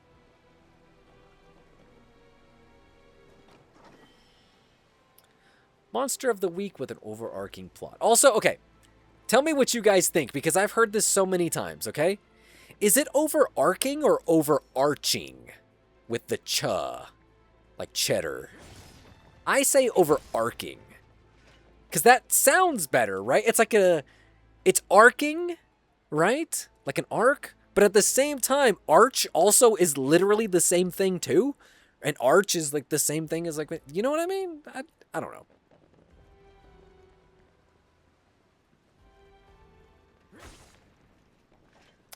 Monster of the week with an overarching plot. Also, okay, tell me what you guys think, because I've heard this so many times, okay? Is it overarching or overarching with the ch, like cheddar? I say overarching, because that sounds better, right? It's like it's arcing, right? Like an arc, but at the same time, arch also is literally the same thing too. An arch is like the same thing as like, you know what I mean? I don't know.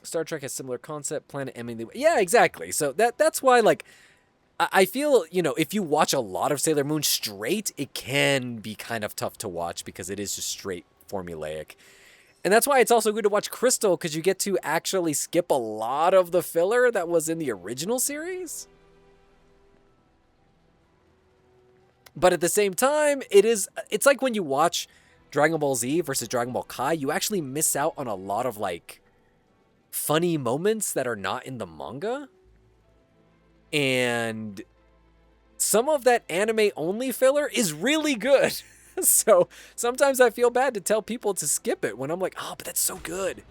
Star Trek has similar concept, planet Emily. Yeah, exactly. So that's why, like, I feel, you know, if you watch a lot of Sailor Moon straight, it can be kind of tough to watch because it is just straight formulaic. And that's why it's also good to watch Crystal, because you get to actually skip a lot of the filler that was in the original series. But at the same time, it's like when you watch Dragon Ball Z versus Dragon Ball Kai, you actually miss out on a lot of, like, funny moments that are not in the manga. And some of that anime only filler is really good. So sometimes I feel bad to tell people to skip it when I'm like, oh, but that's so good.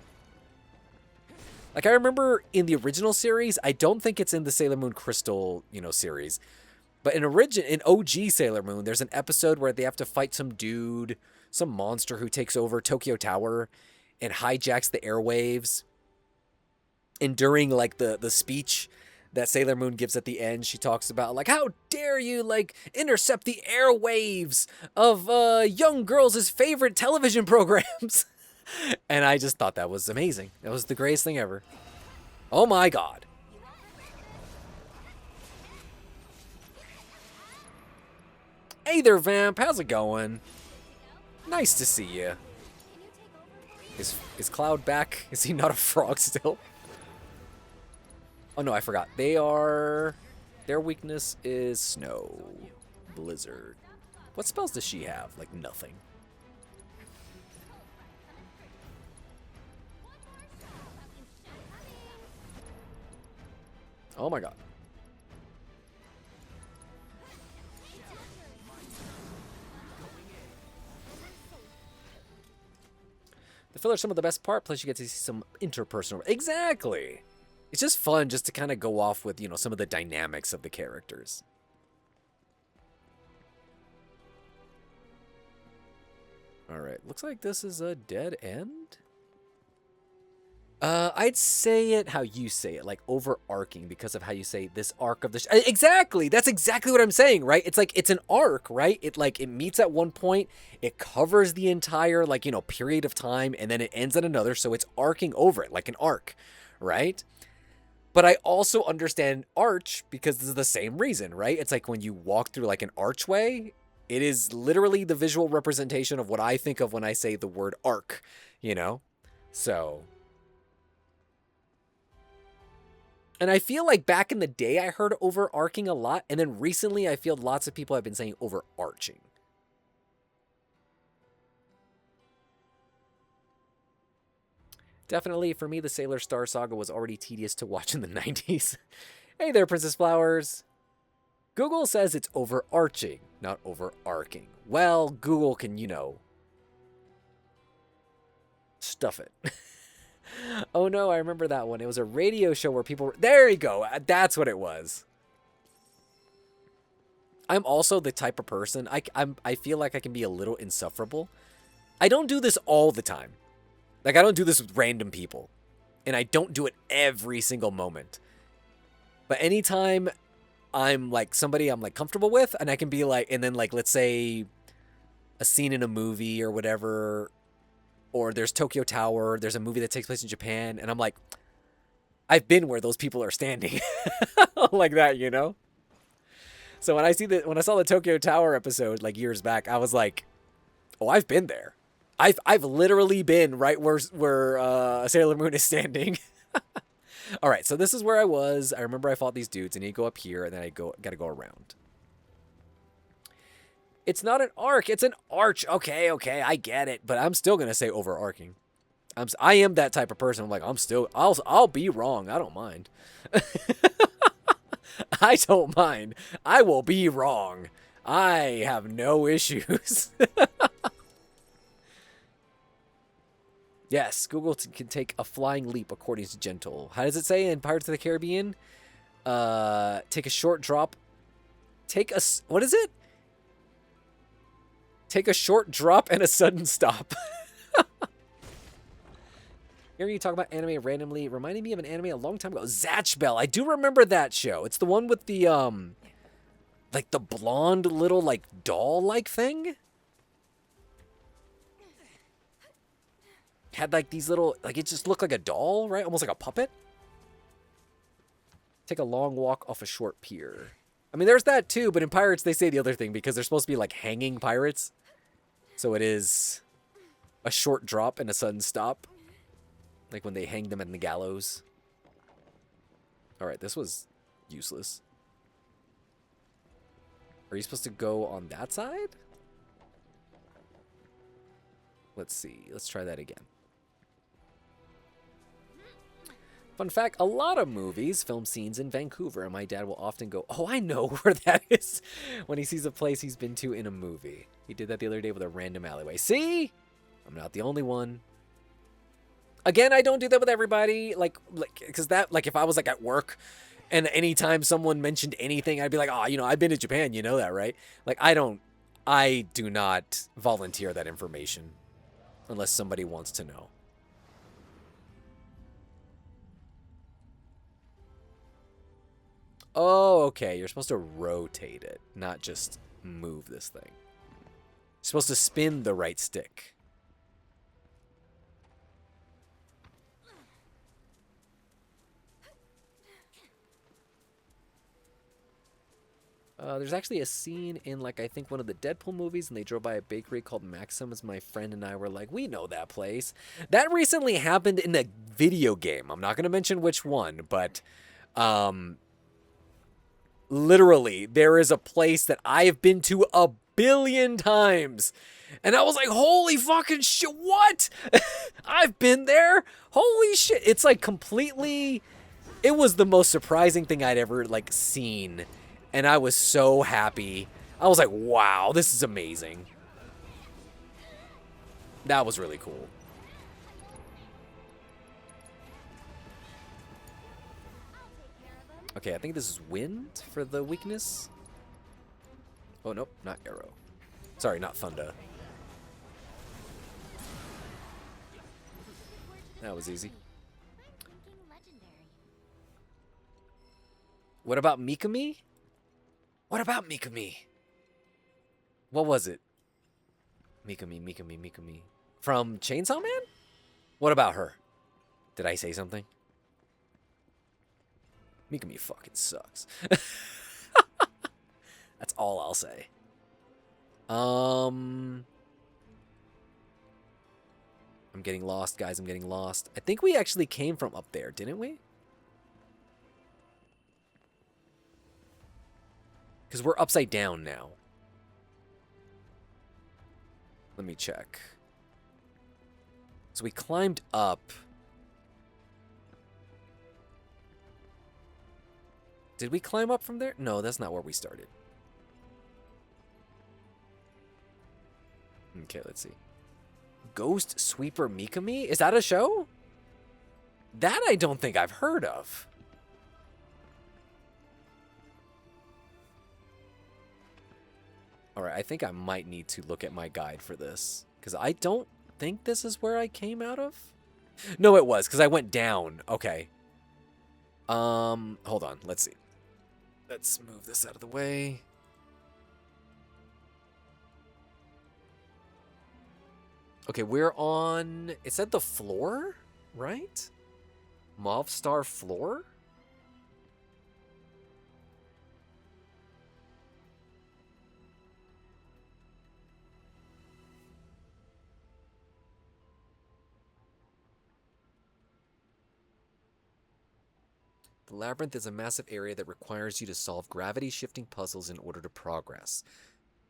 Like, I remember in the original series, I don't think it's in the Sailor Moon Crystal, you know, series, but in OG Sailor Moon, there's an episode where they have to fight some dude, some monster who takes over Tokyo Tower and hijacks the airwaves. And during, like, the speech that Sailor Moon gives at the end, she talks about, like, how dare you, like, intercept the airwaves of young girls' favorite television programs. And I just thought that was amazing. That was the greatest thing ever. Oh my god. Hey there, Vamp. How's it going? Nice to see you. Is Cloud back? Is he not a frog still? Oh no, I forgot. Their weakness is snow. Blizzard. What spells does she have? Like, nothing. Oh my god. The filler's some of the best part, plus you get to see some interpersonal... Exactly! It's just fun just to kind of go off with, you know, some of the dynamics of the characters. Alright, looks like this is a dead end. I'd say it how you say it, like overarching, because of how you say this arc of the exactly! That's exactly what I'm saying, right? It's like, it's an arc, right? It meets at one point, it covers the entire, like, you know, period of time, and then it ends at another, so it's arcing over it, like an arc, right? But I also understand arch because this is the same reason, right? It's like when you walk through like an archway, it is literally the visual representation of what I think of when I say the word arc, you know? So. And I feel like back in the day I heard overarching a lot, and then recently I feel lots of people have been saying overarching. Definitely, for me, the Sailor Star Saga was already tedious to watch in the 90s. Hey there, Princess Flowers. Google says it's overarching, not overarching. Well, Google can, you know, stuff it. Oh no, I remember that one. It was a radio show where people... There you go. That's what it was. I'm also the type of person... I feel like I can be a little insufferable. I don't do this all the time. Like, I don't do this with random people. And I don't do it every single moment. But anytime I'm, like, somebody I'm, like, comfortable with, and I can be, like, and then, like, let's say a scene in a movie or whatever, or there's Tokyo Tower, there's a movie that takes place in Japan, and I'm like, I've been where those people are standing. Like that, you know? So when I saw the Tokyo Tower episode, like, years back, I was like, oh, I've been there. I've literally been right where Sailor Moon is standing. All right, so this is where I was. I remember I fought these dudes, and you go up here, and then gotta go around. It's not an arc, it's an arch. Okay, I get it, but I'm still gonna say overarching. I am that type of person. I'm like, I'll be wrong. I don't mind. I don't mind. I will be wrong. I have no issues. Yes, Google can take a flying leap according to Gentle. How does it say in Pirates of the Caribbean? Take a short drop. What is it? Take a short drop and a sudden stop. Hearing you talk about anime randomly reminded me of an anime a long time ago. Zatch Bell. I do remember that show. It's the one with the like the blonde little like doll-like thing. Had like these little, like it just looked like a doll, right? Almost like a puppet. Take a long walk off a short pier. I mean, there's that too, but in Pirates they say the other thing because they're supposed to be like hanging pirates. So it is a short drop and a sudden stop. Like when they hang them in the gallows. Alright, this was useless. Are you supposed to go on that side? Let's see. Let's try that again. Fun fact, a lot of movies film scenes in Vancouver, and my dad will often go, oh, I know where that is, when he sees a place he's been to in a movie. He did that the other day with a random alleyway. See? I'm not the only one. Again, I don't do that with everybody, because that, like, if I was, like, at work, and anytime someone mentioned anything, I'd be like, oh, you know, I've been to Japan, you know that, right? Like, I do not volunteer that information, unless somebody wants to know. Oh, okay. You're supposed to rotate it, not just move this thing. You're supposed to spin the right stick. There's actually a scene in, like, I think one of the Deadpool movies, and they drove by a bakery called Maxim's. My friend and I were like, we know that place. That recently happened in a video game. I'm not going to mention which one, but... literally, there is a place that I have been to 1 billion times. And I was like, holy fucking shit, what? I've been there? Holy shit. It's like completely... It was the most surprising thing I'd ever, like, seen. And I was so happy. I was like, wow, this is amazing. That was really cool. Okay, I think this is wind for the weakness. Oh, nope, not arrow. Sorry, not thunder. That was easy. What about Mikami? What about Mikami? What was it? Mikami. From Chainsaw Man? What about her? Did I say something? Mikami fucking sucks. That's all I'll say. I'm getting lost, guys. I'm getting lost. I think we actually came from up there, didn't we? Because we're upside down now. Let me check. So we climbed up. Did we climb up from there? No, that's not where we started. Okay, let's see. Ghost Sweeper Mikami? Is that a show? That I don't think I've heard of. Alright, I think I might need to look at my guide for this. Because I don't think this is where I came out of. No, it was, because I went down. Okay. Hold on, let's see. Let's move this out of the way. Okay, we're on... It said the floor, right? Mauve Star floor? The labyrinth is a massive area that requires you to solve gravity-shifting puzzles in order to progress.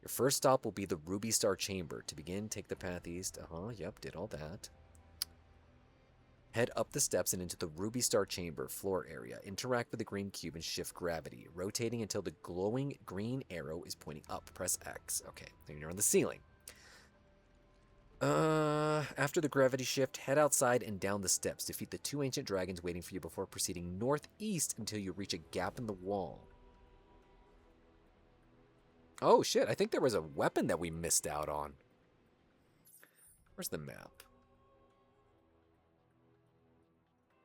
Your first stop will be the Ruby Star Chamber. To begin, take the path east. Yep, did all that. Head up the steps and into the Ruby Star Chamber floor area. Interact with the green cube and shift gravity, rotating until the glowing green arrow is pointing up. Press X. Okay, then you're on the ceiling. After the gravity shift, head outside and down the steps. Defeat the 2 ancient dragons waiting for you before proceeding northeast until you reach a gap in the wall. Oh shit, I think there was a weapon that we missed out on. Where's the map?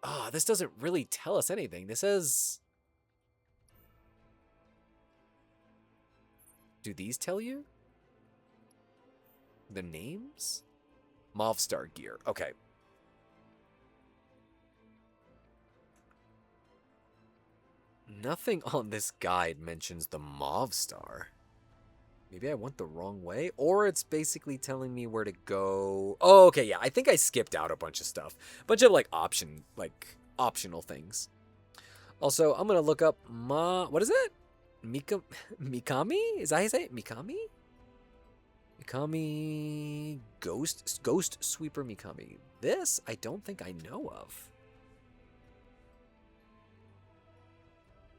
Ah, this doesn't really tell us anything. This says... Do these tell you? The names? Movstar gear. Okay. Nothing on this guide mentions the Movstar. Maybe I went the wrong way? Or it's basically telling me where to go. Oh, okay, yeah. I think I skipped out a bunch of stuff. A bunch of, optional things. Also, I'm going to look up what is it? Mikami? Is that how you say it? Mikami? Mikami... Ghost Sweeper Mikami. This, I don't think I know of.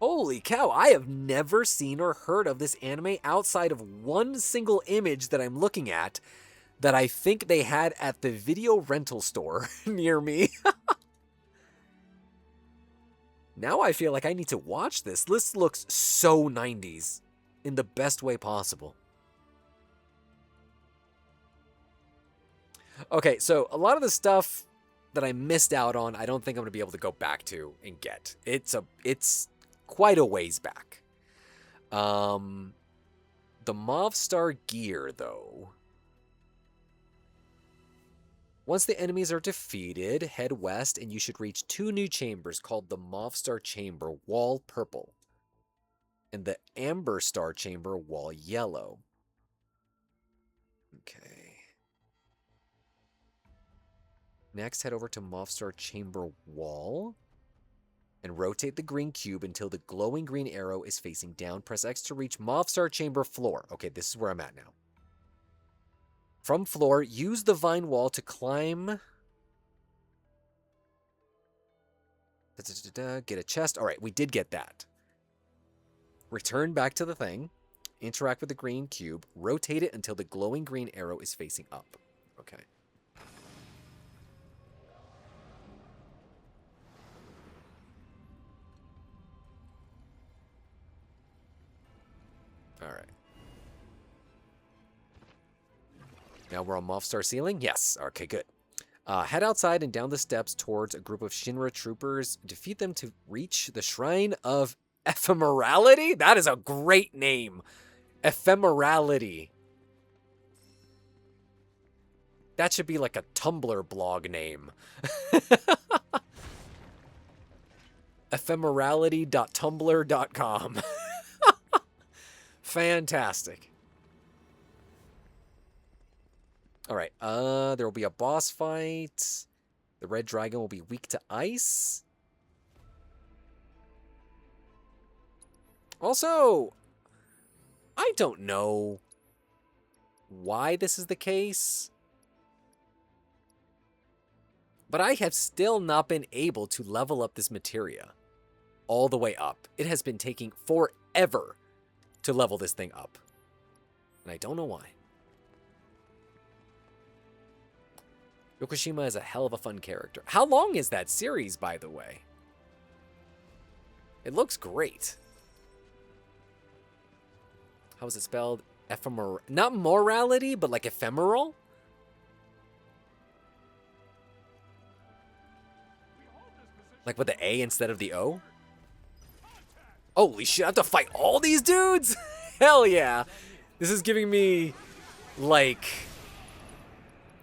Holy cow, I have never seen or heard of this anime outside of one single image that I'm looking at that I think they had at the video rental store near me. Now I feel like I need to watch this. This looks so 90s in the best way possible. Okay, so a lot of the stuff that I missed out on, I don't think I'm going to be able to go back to and get. It's quite a ways back. The Movstar gear, though. Once the enemies are defeated, head west and you should reach 2 new chambers called the Movstar Chamber, Wall Purple, and the Amber Star Chamber, Wall Yellow. Okay. Next, head over to Movstar Chamber Wall and rotate the green cube until the glowing green arrow is facing down. Press X to reach Movstar Chamber floor. Okay, this is where I'm at now. From floor, use the vine wall to climb. Get a chest. All right, we did get that. Return back to the thing. Interact with the green cube. Rotate it until the glowing green arrow is facing up. Okay. All right. Now we're on Movstar ceiling? Yes. Okay, good. Head outside and down the steps towards a group of Shinra troopers. Defeat them to reach the Shrine of Ephemerality? That is a great name. Ephemerality. That should be like a Tumblr blog name. Ephemerality.tumblr.com. Fantastic. All right. There will be a boss fight. The red dragon will be weak to ice. Also, I don't know why this is the case, but I have still not been able to level up this materia all the way up. It has been taking forever to level this thing up, and I don't know why. Yokoshima is a hell of a fun character. How long is that series, by the way? It looks great. How is it spelled? Ephemeral. Not morality, but like ephemeral? Like with the A instead of the O? Holy shit, I have to fight all these dudes? Hell yeah. This is giving me, like,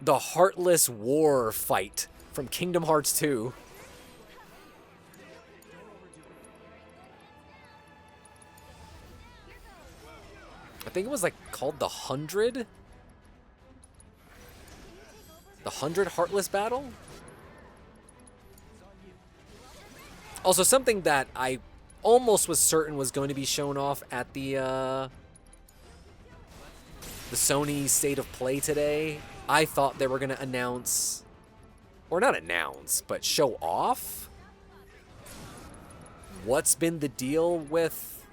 the Heartless War fight from Kingdom Hearts 2. I think it was like called the 100? The 100 Heartless Battle? Also, something that I almost was certain was going to be shown off at the Sony State of Play today. I thought they were going to announce or not announce, but show off what's been the deal with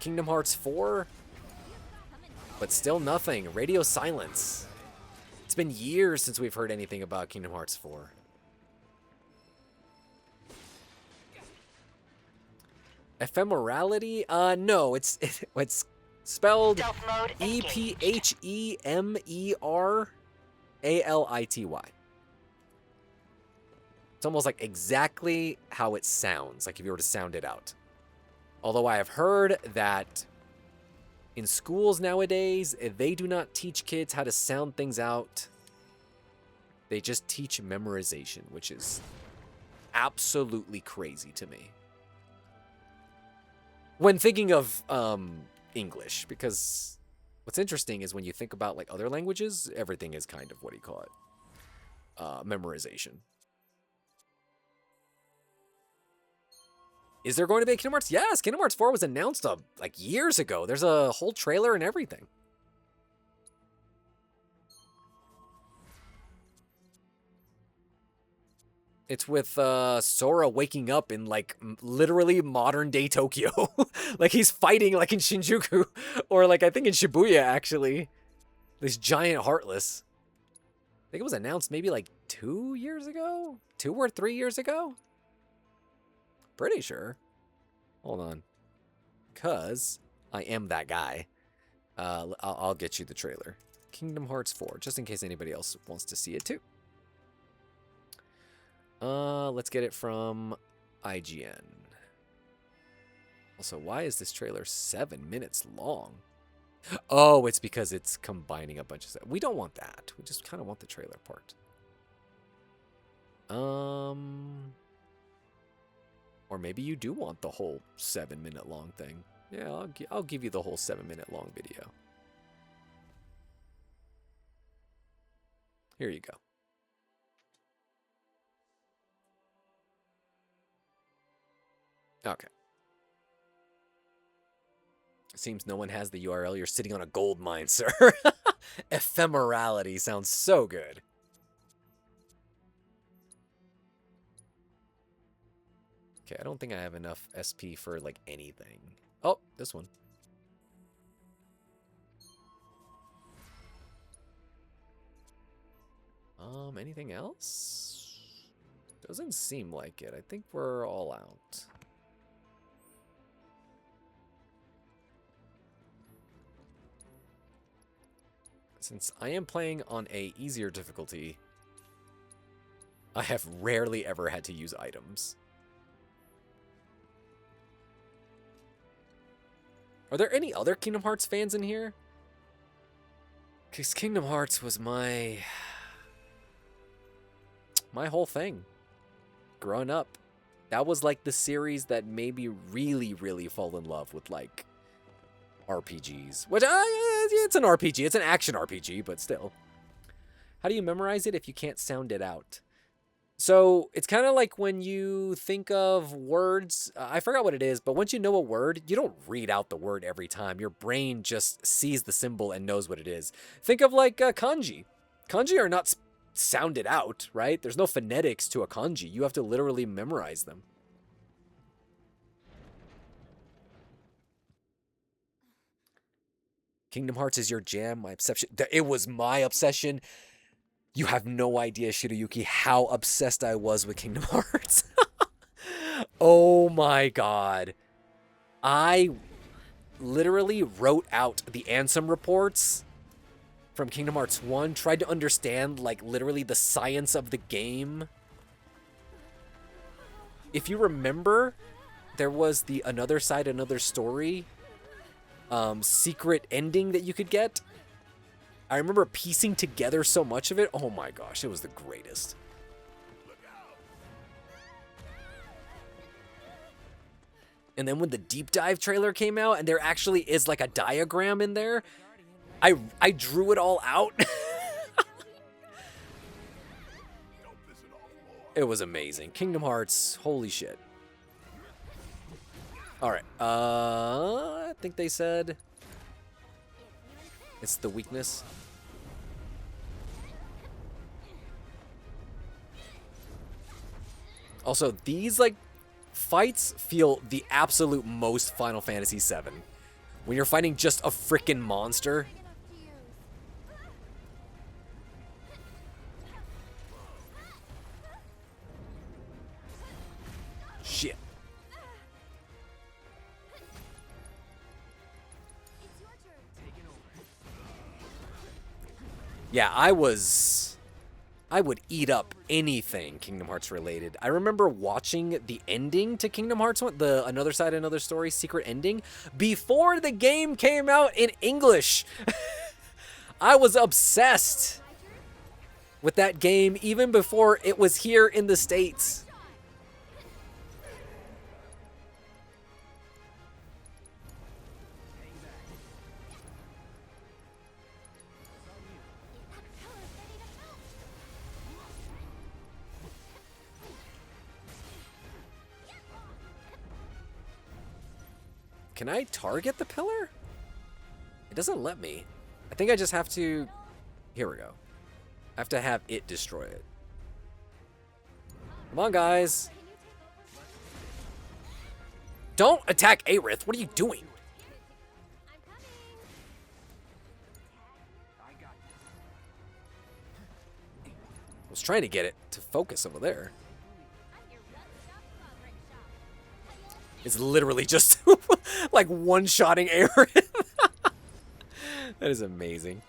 Kingdom Hearts 4, but still nothing. Radio silence. It's been years since we've heard anything about Kingdom Hearts 4. Ephemerality? No, it's spelled EPHEMERALITY. It's almost like exactly how it sounds, like if you were to sound it out. Although I have heard that in schools nowadays, they do not teach kids how to sound things out. They just teach memorization, which is absolutely crazy to me. When thinking of English, because what's interesting is when you think about like other languages, everything is kind of, what do you call it? Memorization. Is there going to be a Kingdom Hearts? Yes, Kingdom Hearts 4 was announced like years ago. There's a whole trailer and everything. It's with Sora waking up in like literally modern day Tokyo. Like he's fighting like in Shinjuku or like I think in Shibuya actually. This giant Heartless. I think it was announced maybe like 2 years ago? 2 or 3 years ago? Pretty sure. Hold on. Because I am that guy. I'll get you the trailer. Kingdom Hearts 4, just in case anybody else wants to see it too. Let's get it from IGN. Also, why is this trailer 7 minutes long? Oh, it's because it's combining a bunch of stuff. We don't want that. We just kind of want the trailer part. Or maybe you do want the whole 7-minute long thing. Yeah, I'll give you the whole 7-minute long video. Here you go. Okay. Seems no one has the URL. You're sitting on a gold mine, sir. Ephemerality sounds so good. Okay, I don't think I have enough SP for, like, anything. Oh, this one. Anything else? Doesn't seem like it. I think we're all out. Since I am playing on a easier difficulty, I have rarely ever had to use items. Are there any other Kingdom Hearts fans in here? Because Kingdom Hearts was my whole thing. Growing up. That was like the series that made me really, really fall in love with like RPGs. Which, it's an RPG. It's an action RPG, but still. How do you memorize it if you can't sound it out? So it's kind of like when you think of words, I forgot what it is, but once you know a word, you don't read out the word every time. Your brain just sees the symbol and knows what it is. Think of like kanji. Kanji are not sounded out, right? There's no phonetics to a kanji. You have to literally memorize them. Kingdom Hearts is your jam, my obsession. It was my obsession. You have no idea, Shirayuki, how obsessed I was with Kingdom Hearts. Oh my god. I literally wrote out the Ansem reports from Kingdom Hearts 1, tried to understand, like, literally the science of the game. If you remember, there was the Another Side, Another Story secret ending that you could get. I remember piecing together so much of it. Oh my gosh, it was the greatest. And then when the deep dive trailer came out and there actually is like a diagram in there, I drew it all out. It was amazing. Kingdom Hearts, holy shit. All right, I think they said it's the weakness. Also, these, like, fights feel the absolute most Final Fantasy VII. When you're fighting just a freaking monster. Shit. Yeah, I would eat up anything Kingdom Hearts related. I remember watching the ending to Kingdom Hearts 1, the Another Side, Another Story secret ending, before the game came out in English. I was obsessed with that game even before it was here in the States. Can I target the pillar? It doesn't let me. I think I just have to... Here we go. I have to have it destroy it. Come on, guys. Don't attack Aerith. What are you doing? I was trying to get it to focus over there. It's literally just like one-shotting Aerith. That is amazing.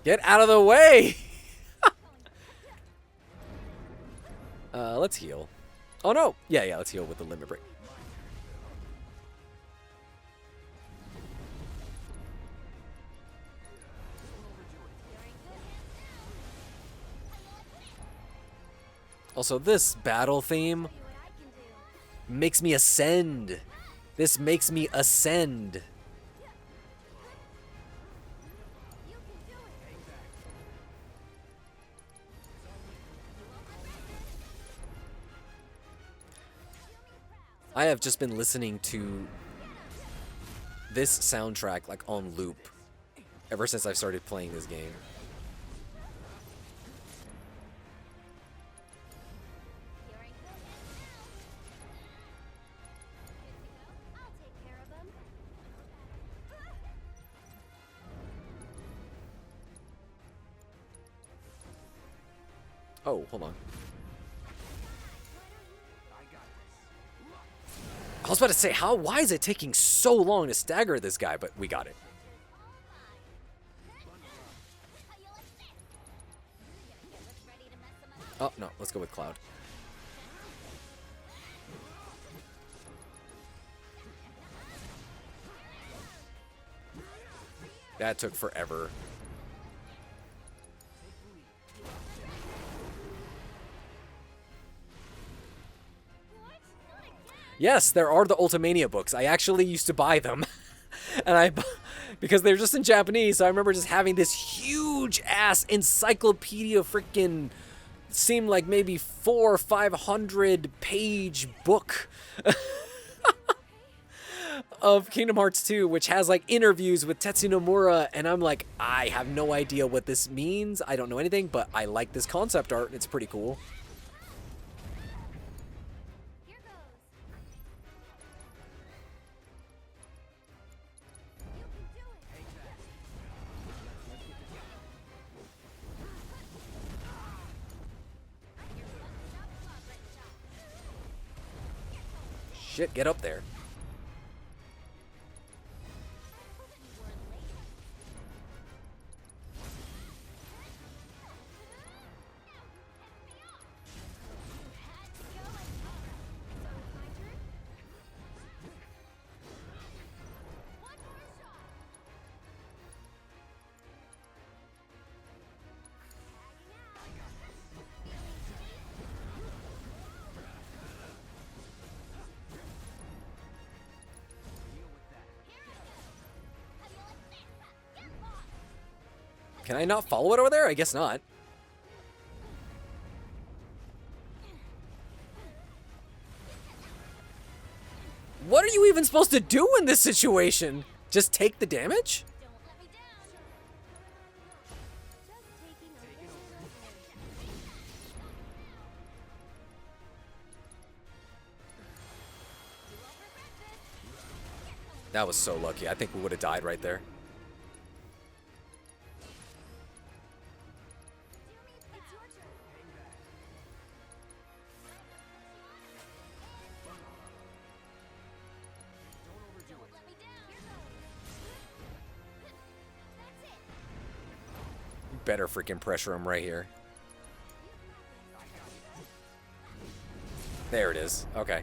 Get out of the way! Let's heal. Oh no! Yeah, let's heal with the limit break. Also, this battle theme makes me ascend. This makes me ascend. I have just been listening to this soundtrack like on loop ever since I've started playing this game. Oh, hold on. I was about to say, why is it taking so long to stagger this guy? But we got it. Oh, no, let's go with Cloud. That took forever. Yes, there are the Ultimania books. I actually used to buy them. And because they're just in Japanese, so I remember just having this huge ass encyclopedia freaking seemed like maybe 400 or 500 page book of Kingdom Hearts 2, which has like interviews with Tetsu Nomura, and I'm like, I have no idea what this means. I don't know anything, but I like this concept art. It's pretty cool. Shit, get up there. Can I not follow it over there? I guess not. What are you even supposed to do in this situation? Just take the damage? That was so lucky. I think we would have died right there. Better freaking pressure him right here. There it is. Okay.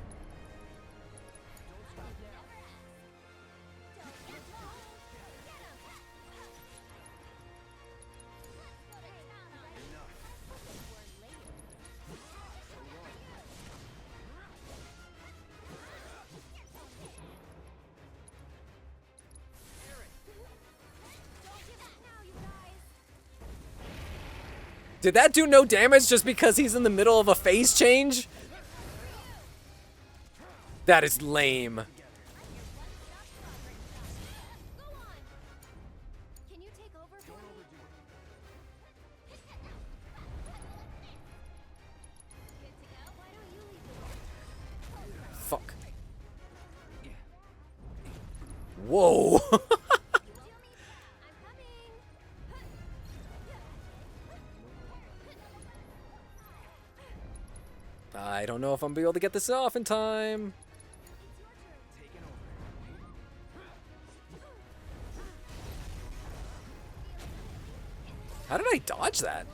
Did that do no damage just because he's in the middle of a phase change? That is lame. Can you take over for me? Good to go? Why don't you lead the way? Fuck. Whoa. I'm coming. I don't know if I'm gonna be able to get this off in time. How did I dodge that?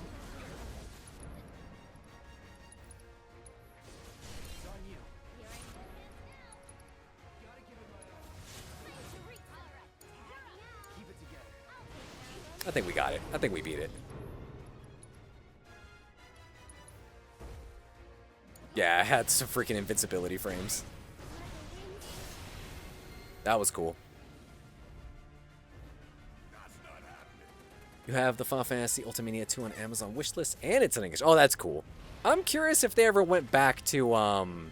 I think we got it. I think we beat it. Yeah, I had some freaking invincibility frames. That was cool. You have the Final Fantasy Ultimania 2 on Amazon wishlist, and it's in English. Oh, that's cool. I'm curious if they ever went back to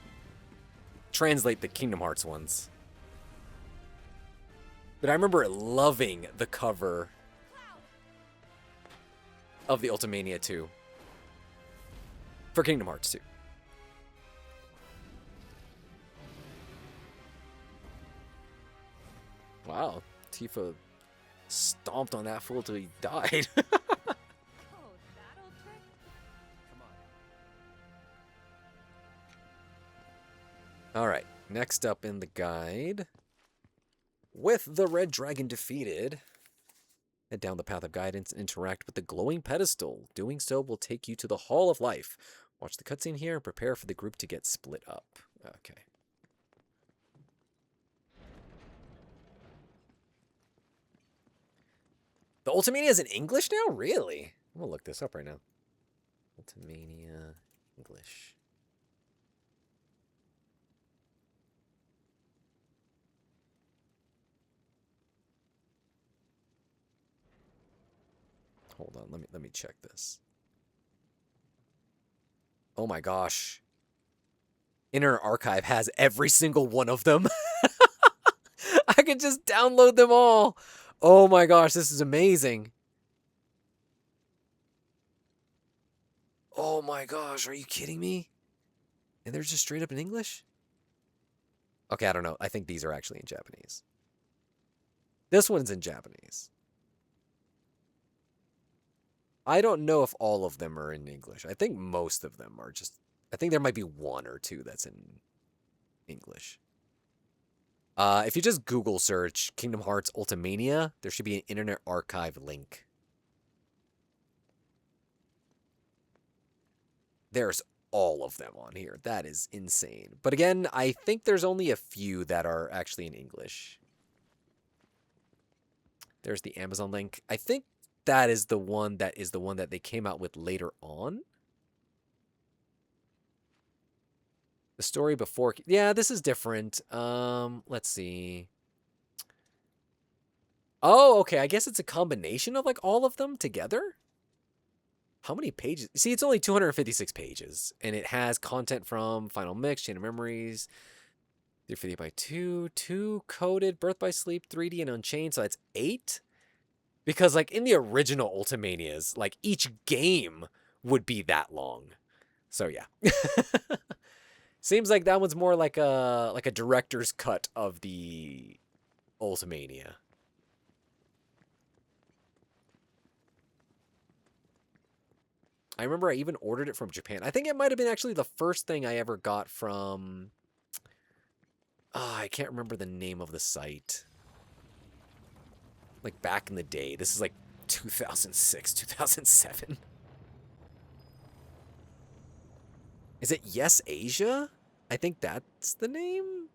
translate the Kingdom Hearts ones. But I remember loving the cover of the Ultimania 2 for Kingdom Hearts 2. Wow, Tifa stomped on that fool till he died. Oh, that old trick? Come on. All right, next up in the guide, with the red dragon defeated, head down the path of guidance and interact with the glowing pedestal. Doing so will take you to the Hall of Life. Watch the cutscene here and prepare for the group to get split up. Okay. The Ultimania is in English now? Really? I'm gonna look this up right now. Ultimania English. Hold on, let me check this. Oh my gosh. Internet Archive has every single one of them. I could just download them all. Oh my gosh, this is amazing. Oh my gosh, are you kidding me? And they're just straight up in English? Okay, I don't know. I think these are actually in Japanese. This one's in Japanese. I don't know if all of them are in English. I think most of them are just... I think there might be one or two that's in English. If you just Google search Kingdom Hearts Ultimania, there should be an Internet Archive link. There's all of them on here. That is insane. But again, I think there's only a few that are actually in English. There's the Amazon link. I think that is the one that they came out with later on. The story before... Yeah, this is different. Let's see. Oh, okay. I guess it's a combination of, like, all of them together? How many pages? See, it's only 256 pages. And it has content from Final Mix, Chain of Memories, 350 by 2, 2 Coded, Birth by Sleep, 3D, and Unchained. So that's 8? Because, like, in the original Ultimanias, like, each game would be that long. So, yeah. Seems like that one's more like a director's cut of the Ultimania. I remember I even ordered it from Japan. I think it might have been actually the first thing I ever got from... I can't remember the name of the site. Like back in the day. This is like 2006, 2007. Is it Yes Asia? I think that's the name?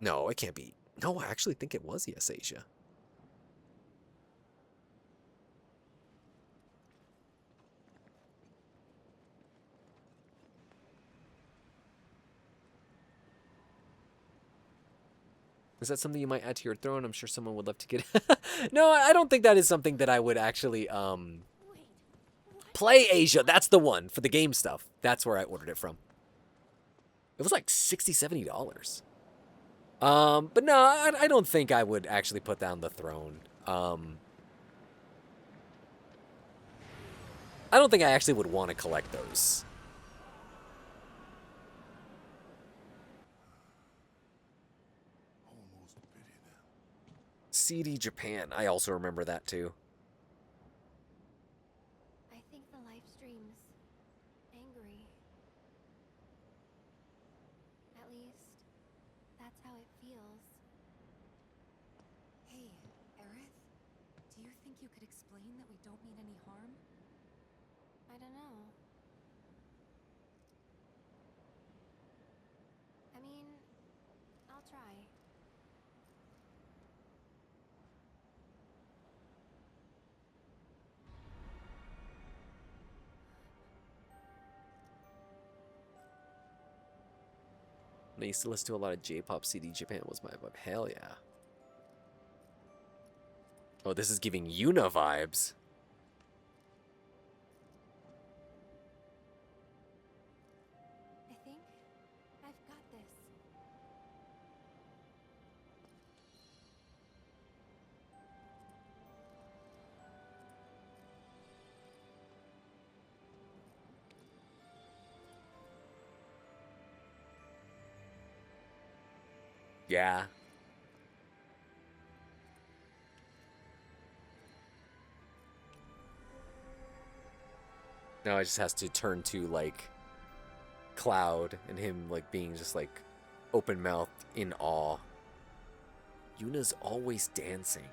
No, it can't be. No, I actually think it was Yes Asia. Is that something you might add to your throne? I'm sure someone would love to get... No, I don't think that is something that I would actually play Asia. That's the one for the game stuff. That's where I ordered it from. It was like $60, $70. But no, I don't think I would actually put down the throne. I don't think I actually would want to collect those. Almost pity them. CD Japan. I also remember that too. I think the live stream's angry. At least, that's how it feels. Hey, Aerith? Do you think you could explain that we don't mean any harm? I don't know. I mean, I'll try. I used to listen to a lot of J-pop. CD Japan was my vibe. Hell yeah. Oh, this is giving Yuna vibes. I think I've got this. Yeah. Now it just has to turn to like Cloud and him like being just like open mouthed in awe. Yuna's always dancing.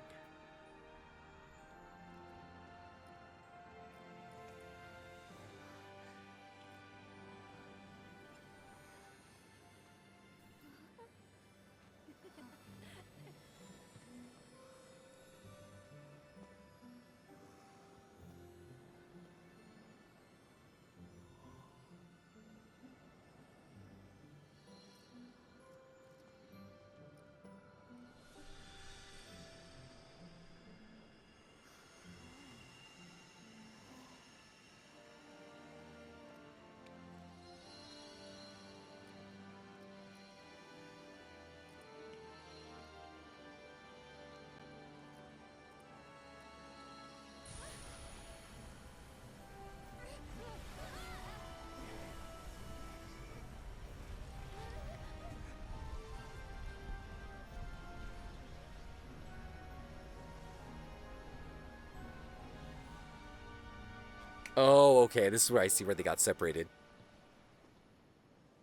Oh, okay. This is where I see where they got separated.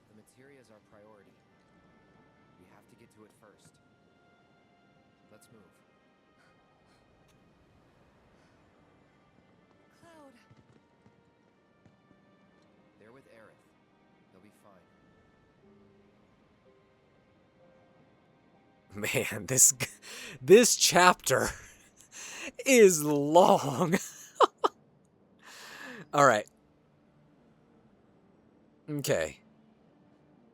The materia is our priority. We have to get to it first. Let's move. Cloud! They're with Aerith. They'll be fine. Man, this chapter is long. All right. Okay.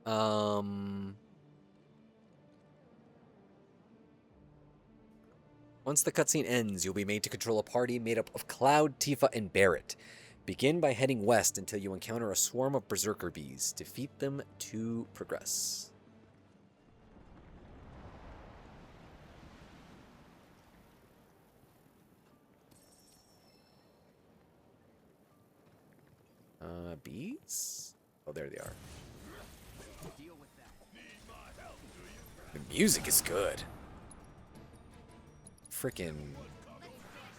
Once the cutscene ends, you'll be made to control a party made up of Cloud, Tifa, and Barret. Begin by heading west until you encounter a swarm of berserker bees. Defeat them to progress. Bees? Oh, there they are. Deal with that. The music is good. freaking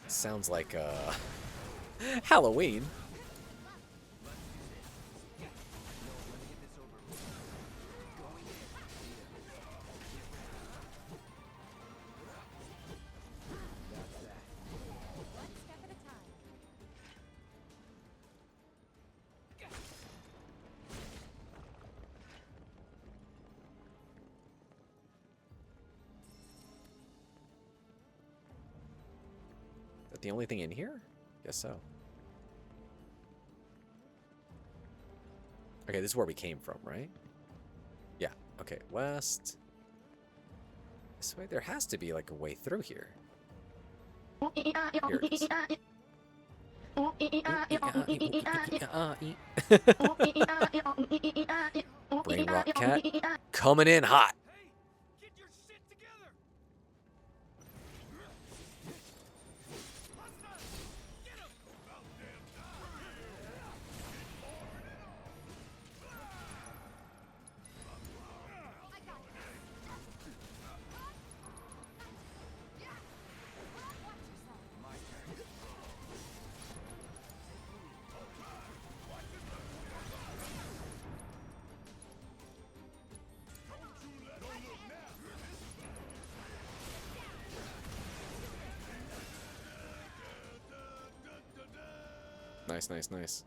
sounds like Halloween. One step at a time. Is that the only thing in here? Guess so. Okay, this is where we came from, right? Yeah. Okay, west. This way? There has to be like a way through here. Here it is. Brain Rock Cat coming in hot. Hey, get your shit together! Get him! Nice, nice, nice.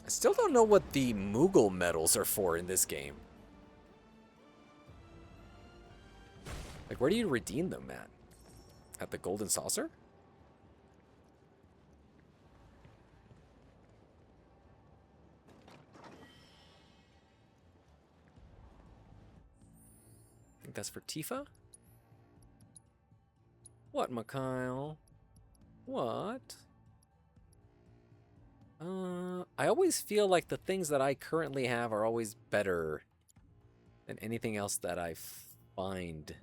I still don't know what the Moogle medals are for in this game. Like, where do you redeem them at? At the Golden Saucer? I think that's for Tifa? What, Mikhail? What? I always feel like the things that I currently have are always better than anything else that I find.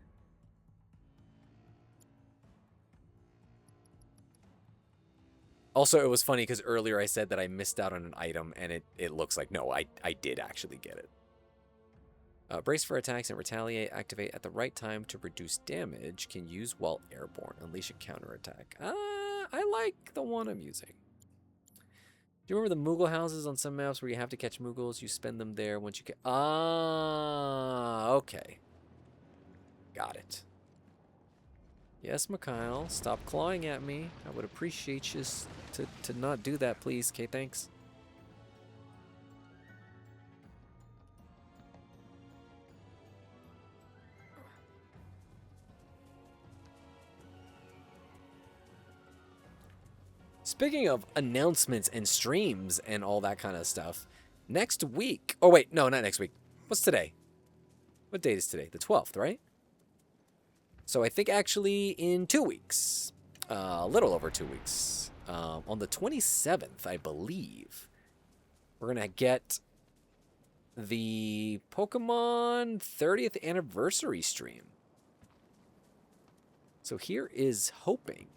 Also, it was funny because earlier I said that I missed out on an item, and it looks like, no, I did actually get it. Brace for attacks and retaliate. Activate at the right time to reduce damage. Can use while airborne. Unleash a counterattack. I like the one I'm using. Do you remember the Moogle houses on some maps where you have to catch Moogles? You spend them there once you get... Ah, okay. Got it. Yes, Mikhail, stop clawing at me. I would appreciate you to not do that, please. Okay, thanks. Speaking of announcements and streams and all that kind of stuff, next week... Oh, wait, no, not next week. What's today? What date is today? The 12th, right? So I think actually in 2 weeks, a little over 2 weeks, on the 27th, I believe, we're going to get the Pokemon 30th anniversary stream. So here is hoping.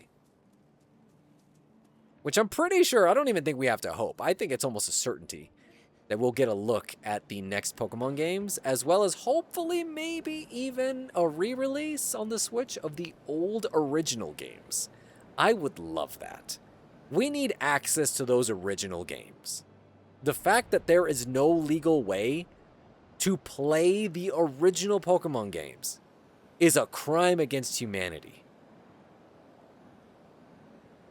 Which I'm pretty sure, I don't even think we have to hope. I think it's almost a certainty that we'll get a look at the next Pokemon games, as well as hopefully maybe even a re-release on the Switch of the old original games. I would love that. We need access to those original games. The fact that there is no legal way to play the original Pokemon games is a crime against humanity.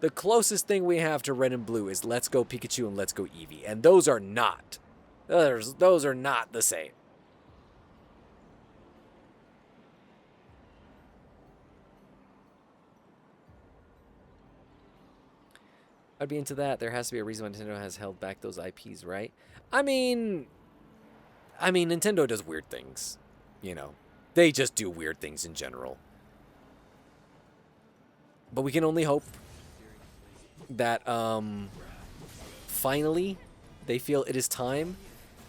The closest thing we have to Red and Blue is Let's Go Pikachu and Let's Go Eevee, and those are not. Those are not the same. I'd be into that. There has to be a reason why Nintendo has held back those IPs, right? I mean, Nintendo does weird things. You know, they just do weird things in general. But we can only hope that finally they feel it is time.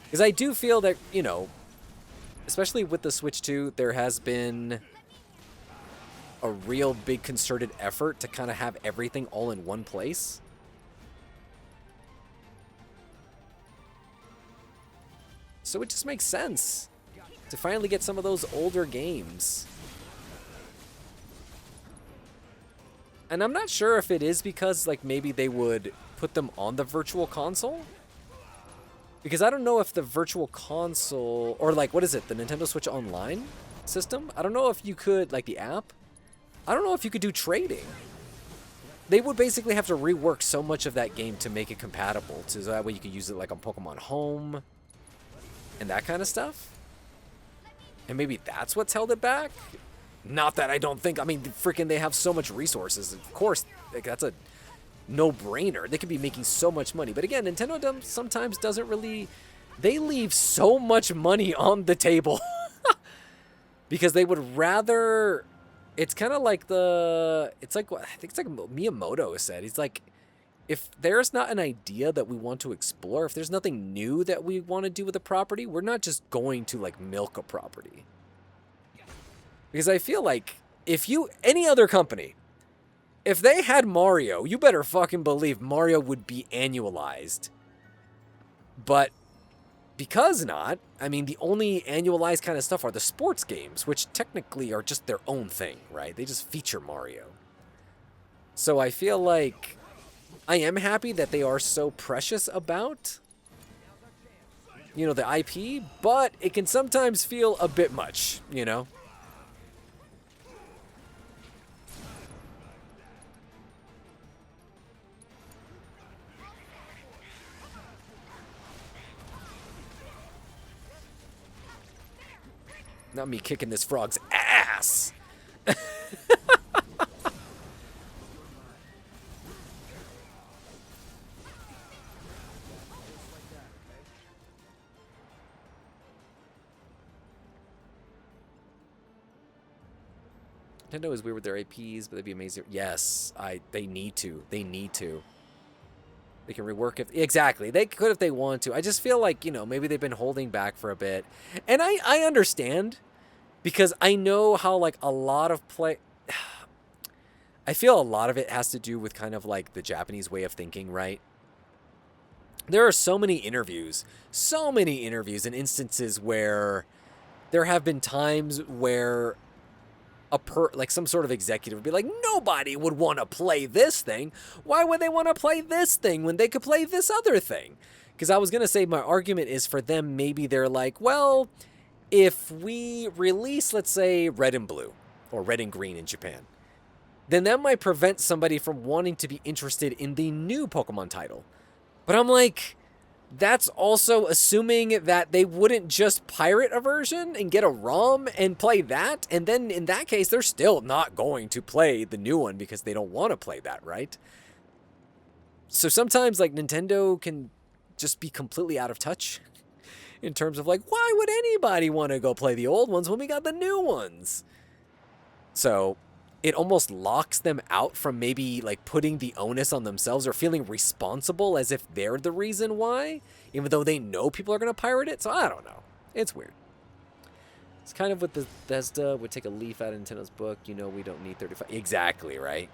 Because I do feel that, you know, especially with the Switch 2, there has been a real big concerted effort to kind of have everything all in one place. So it just makes sense to finally get some of those older games. And I'm not sure if it is because, like, maybe they would put them on the virtual console. Because I don't know if the virtual console, or like, what is it, the Nintendo Switch Online system? I don't know if you could, like the app, I don't know if you could do trading. They would basically have to rework so much of that game to make it compatible, so that way you could use it like on Pokemon Home and that kind of stuff. And maybe that's what's held it back. Not that I don't think, I mean, freaking they have so much resources. Of course, like, that's a no-brainer. They could be making so much money. But again, Nintendo sometimes doesn't really, they leave so much money on the table because they would rather, it's kind of like it's like what I think it's like Miyamoto said. He's like, if there's not an idea that we want to explore, if there's nothing new that we want to do with a property, we're not just going to like milk a property. Because I feel like if any other company, if they had Mario, you better fucking believe Mario would be annualized. But because not, I mean, the only annualized kind of stuff are the sports games, which technically are just their own thing, right? They just feature Mario. So I feel like I am happy that they are so precious about, you know, the IP, but it can sometimes feel a bit much, you know? Not me kicking this frog's ass. Nintendo is weird with their APs, but they'd be amazing. Yes, they need to. They need to. They can rework if exactly. They could if they want to. I just feel like, you know, maybe they've been holding back for a bit. And I understand, because I know how like a lot of I feel a lot of it has to do with kind of like the Japanese way of thinking, right? There are so many interviews and instances where there have been times where like some sort of executive would be like, nobody would want to play this thing. Why would they want to play this thing when they could play this other thing? Because I was going to say my argument is for them, maybe they're like, well, if we release, let's say, Red and Blue or Red and Green in Japan, then that might prevent somebody from wanting to be interested in the new Pokemon title. But I'm like, that's also assuming that they wouldn't just pirate a version and get a ROM and play that. And then in that case, they're still not going to play the new one because they don't want to play that, right? So sometimes like Nintendo can just be completely out of touch in terms of like, why would anybody want to go play the old ones when we got the new ones? So it almost locks them out from maybe like putting the onus on themselves or feeling responsible as if they're the reason why, even though they know people are going to pirate it. So I don't know. It's weird. It's kind of what Bethesda would take a leaf out of Nintendo's book. You know, we don't need 35. Exactly, right?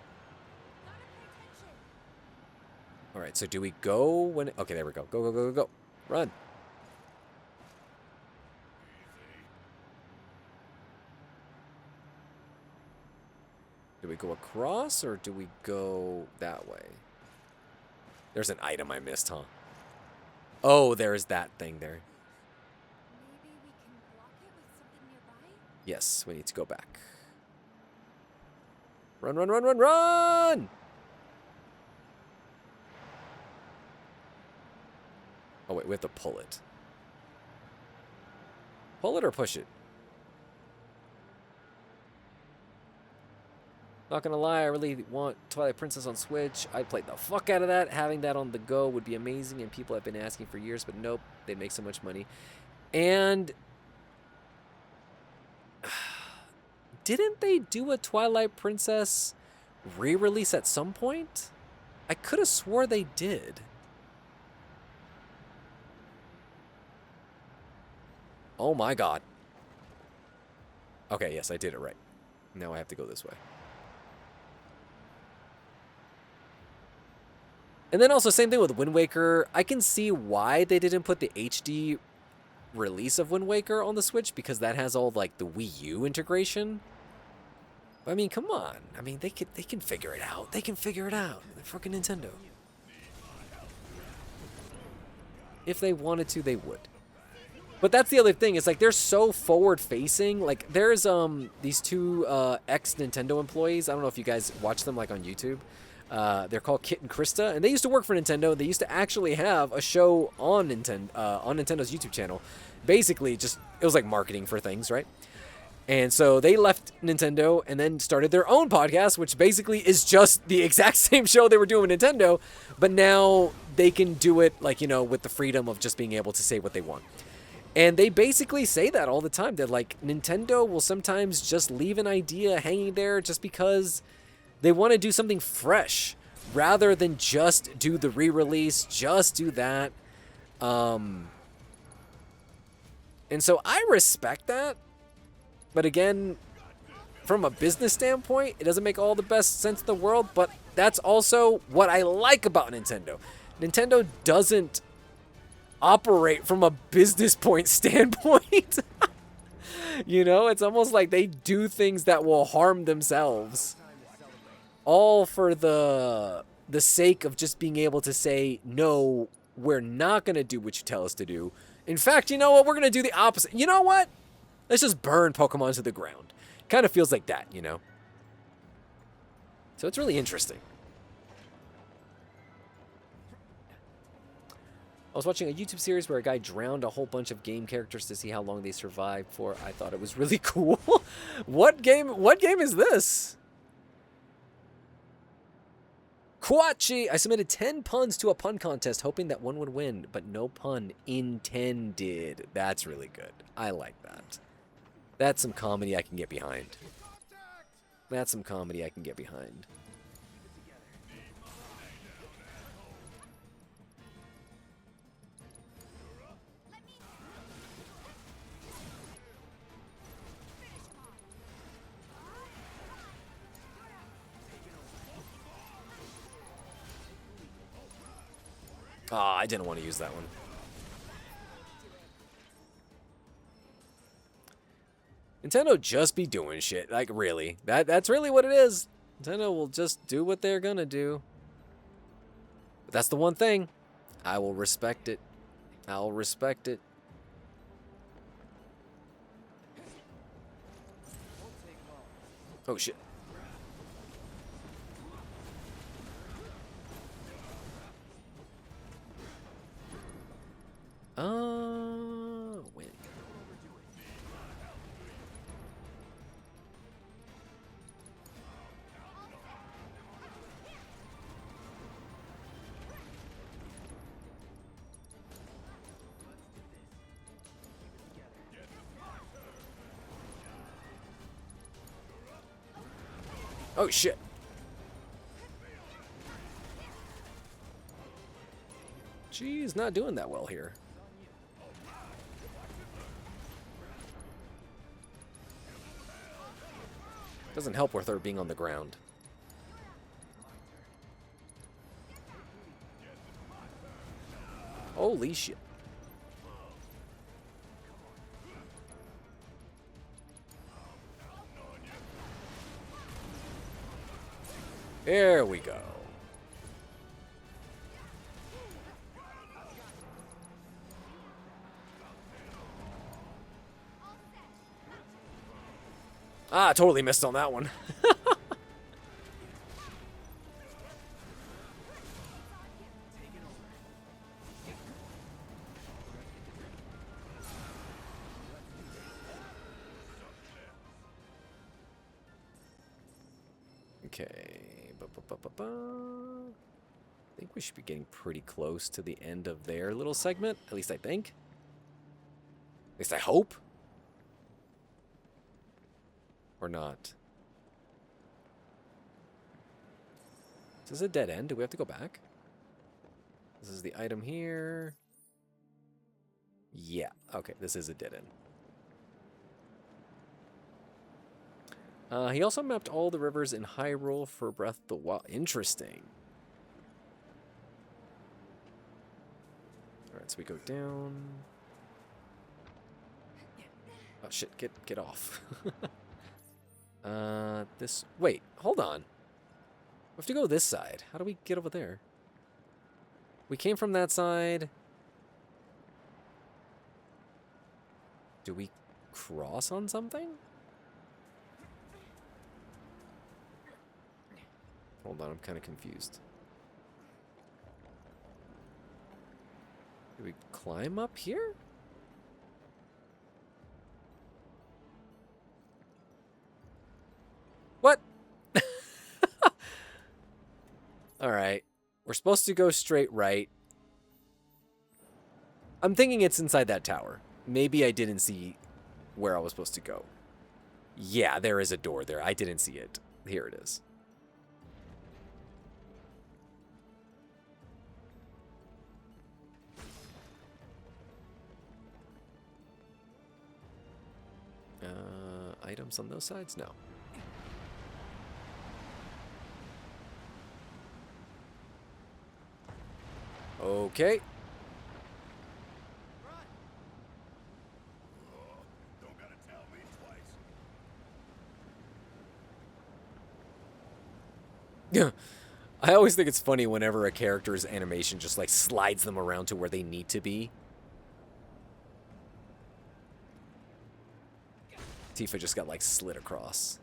All right, so do we go when... Okay, there we go. Go, go, go, go, go. Run. Do we go across, or do we go that way? There's an item I missed, huh? Oh, there's that thing there. Maybe we can block it with something nearby? Yes, we need to go back. Run, run, run, run, run! Oh, wait, we have to pull it. Pull it or push it? Not gonna lie, I really want Twilight Princess on Switch. I played the fuck out of that. Having that on the go would be amazing, and people have been asking for years, but nope, they make so much money. And didn't they do a Twilight Princess re-release at some point? I could have swore they did. Oh my god. Okay, yes, I did it right. Now I have to go this way. And then also, same thing with Wind Waker. I can see why they didn't put the HD release of Wind Waker on the Switch because that has all like the Wii U integration. I mean, come on. I mean, they can figure it out. They can figure it out. They're fucking Nintendo. If they wanted to, they would. But that's the other thing. It's like they're so forward-facing. Like there's these two ex-Nintendo employees. I don't know if you guys watch them like on YouTube. They're called Kit and Krista, and they used to work for Nintendo. They used to actually have a show on Nintendo's YouTube channel. Basically, just it was like marketing for things, right? And so they left Nintendo and then started their own podcast, which basically is just the exact same show they were doing with Nintendo, but now they can do it like, you know, with the freedom of just being able to say what they want. And they basically say that all the time. They're like, Nintendo will sometimes just leave an idea hanging there just because they want to do something fresh rather than just do the re-release, just do that. And so I respect that. But again, from a business standpoint, it doesn't make all the best sense in the world, but that's also what I like about Nintendo. Nintendo doesn't operate from a business point standpoint. You know, it's almost like they do things that will harm themselves. All for the sake of just being able to say, no, we're not going to do what you tell us to do. In fact, you know what? We're going to do the opposite. You know what? Let's just burn Pokemon to the ground. Kind of feels like that, you know? So it's really interesting. I was watching a YouTube series where a guy drowned a whole bunch of game characters to see how long they survived for. I thought it was really cool. What game is this? Quachi! I submitted 10 puns to a pun contest hoping that one would win, but no pun intended. That's really good. I like that. That's some comedy I can get behind. That's some comedy I can get behind. Ah, I didn't want to use that one. Nintendo just be doing shit. Like, really. That's really what it is. Nintendo will just do what they're gonna do. But that's the one thing. I will respect it. I'll respect it. Oh, shit. Win. Oh, shit. She's not doing that well here. Doesn't help with her being on the ground. Holy shit. There we go. Ah, totally missed on that one. Okay. I think we should be getting pretty close to the end of their little segment. At least I think. At least I hope. Or not. Is this a dead end? Do we have to go back? This is the item here. Yeah. Okay, this is a dead end. He also mapped all the rivers in Hyrule for Breath of the Wild. Interesting. Alright, so we go down. shit, get off. This... Wait, hold on. We have to go this side. How do we get over there? We came from that side. Do we cross on something? Hold on, I'm kind of confused. Do we climb up here? What? Alright. We're supposed to go straight right. I'm thinking it's inside that tower. Maybe I didn't see where I was supposed to go. Yeah, there is a door there. I didn't see it. Here it is. Items on those sides? No. Okay. Don't gotta tell me twice. I always think it's funny whenever a character's animation just like slides them around to where they need to be. Tifa just got like slid across.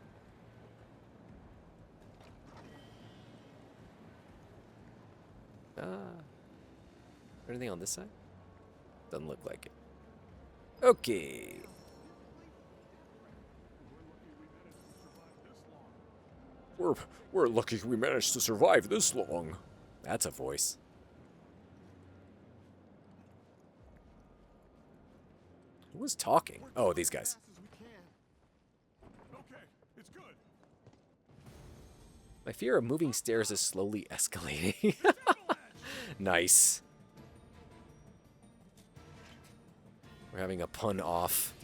Anything on this side? Doesn't look like it. Okay. We're lucky we managed to survive this long. That's a voice. Who was talking? Oh, these guys. Okay, it's good. My fear of moving stairs is slowly escalating. Nice. We're having a pun off.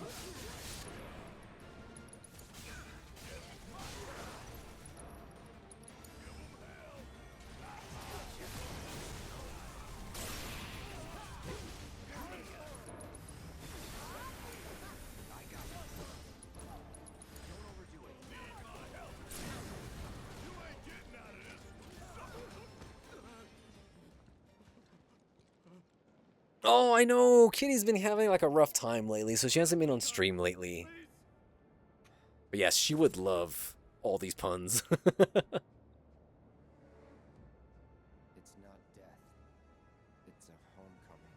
Oh, I know. Kitty's been having like a rough time lately, so she hasn't been on stream lately. But yes, she would love all these puns. It's not death. It's a homecoming.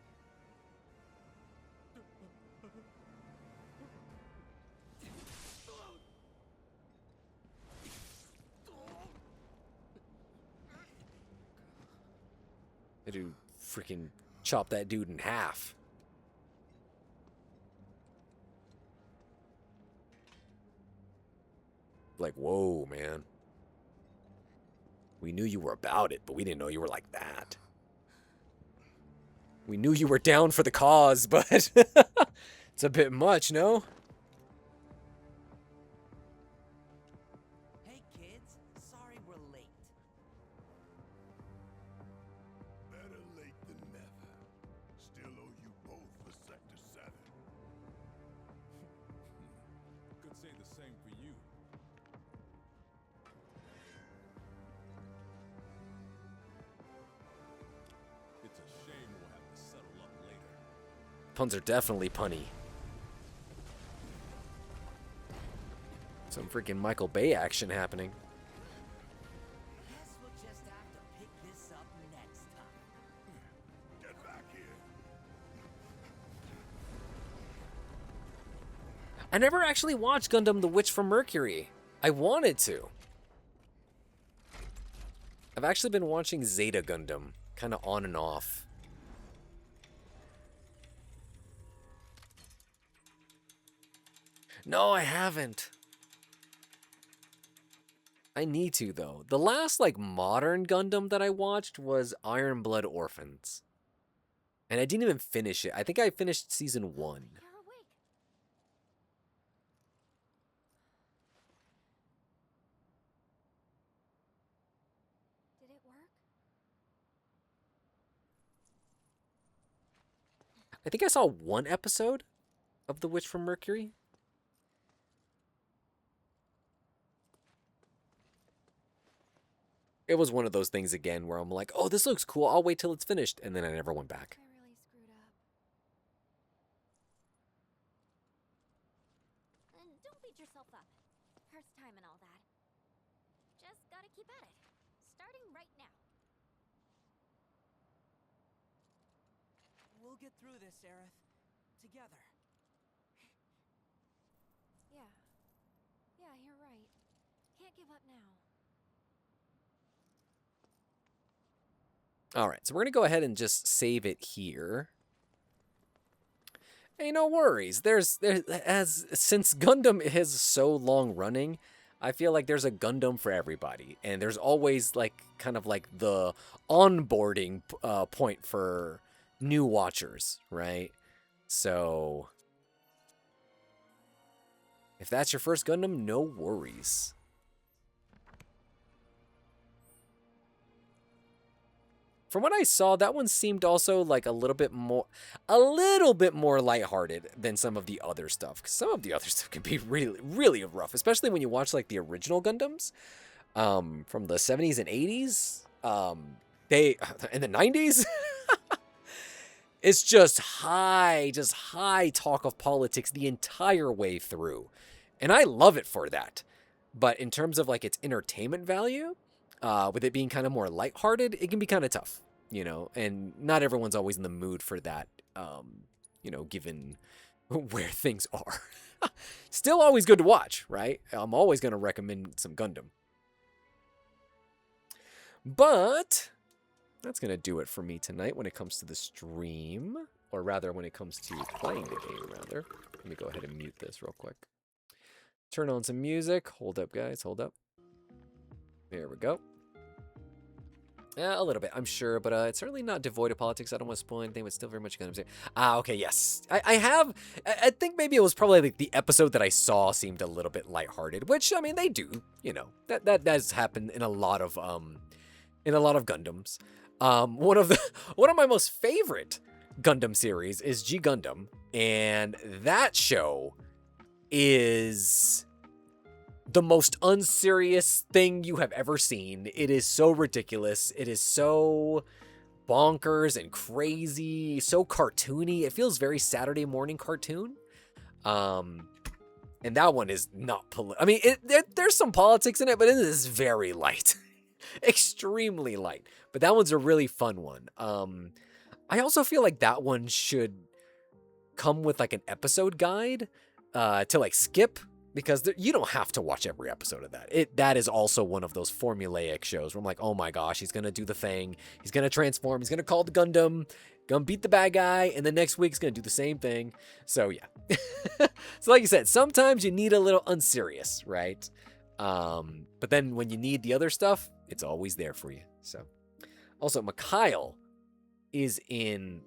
I do freaking chop that dude in half. Like, whoa, man. We knew you were about it, but we didn't know you were like that. We knew you were down for the cause, but it's a bit much, no? Hey kids, sorry we're late. Better late than never. Still owe you both for Sector 7. Could say the same for you. It's a shame we'll have to settle up later. Puns are definitely punny. Some freaking Michael Bay action happening. Guess we'll just have to pick this up next time. Get back here. I never actually watched Gundam The Witch from Mercury. I wanted to. I've actually been watching Zeta Gundam, kind of on and off. No, I haven't. I need to, though. The last, like, modern Gundam that I watched was Iron Blood Orphans. And I didn't even finish it. I think I finished season 1. You're awake. Did it work? I think I saw one episode of The Witch from Mercury. it was one of those things again where I'm like, oh, this looks cool. I'll wait till it's finished. And then I never went back. I really screwed up. And don't beat yourself up. First time and all that. Just gotta keep at it. Starting right now. We'll get through this, Aerith. Together. Yeah. Yeah, you're right. Can't give up now. All right, so we're going to go ahead and just save it here. Hey, no worries. Since Gundam is so long running, I feel like there's a Gundam for everybody, and there's always like kind of like the onboarding point for new watchers, right? So if that's your first Gundam, no worries. From what I saw, that one seemed also like a little bit more lighthearted than some of the other stuff. 'Cause some of the other stuff can be really, really rough, especially when you watch like the original Gundams from the 70s and 80s. They in the 90s. It's just high talk of politics the entire way through, and I love it for that. But in terms of like its entertainment value, with it being kind of more lighthearted, it can be kind of tough, you know, and not everyone's always in the mood for that, you know, given where things are. Still always good to watch, right? I'm always going to recommend some Gundam. But that's going to do it for me tonight when it comes to the stream, or rather when it comes to playing the game, rather. Let me go ahead and mute this real quick. Turn on some music. Hold up, guys. Hold up. There we go. A little bit, I'm sure, but it's certainly not devoid of politics. I don't want to spoil anything, but still very much going to say. Okay, yes. I think maybe it was probably like the episode that I saw seemed a little bit lighthearted, which, I mean, they do, you know. That does happen in a lot of Gundams. One of my most favorite Gundam series is G Gundam, and that show is the most unserious thing you have ever seen. It is so ridiculous. It is so bonkers and crazy, so cartoony. It feels very Saturday morning cartoon. And that one is not I mean, there's some politics in it, but it is very light. Extremely light. But that one's a really fun one. I also feel like that one should come with like an episode guide to like skip, because you don't have to watch every episode of that. That is also one of those formulaic shows where I'm like, oh my gosh, he's gonna do the thing, he's gonna transform, he's gonna call the Gundam, gonna beat the bad guy, and the next week he's gonna do the same thing. So yeah. So like you said, sometimes you need a little unserious, right? But then when you need the other stuff, it's always there for you. So also, Mikhail is in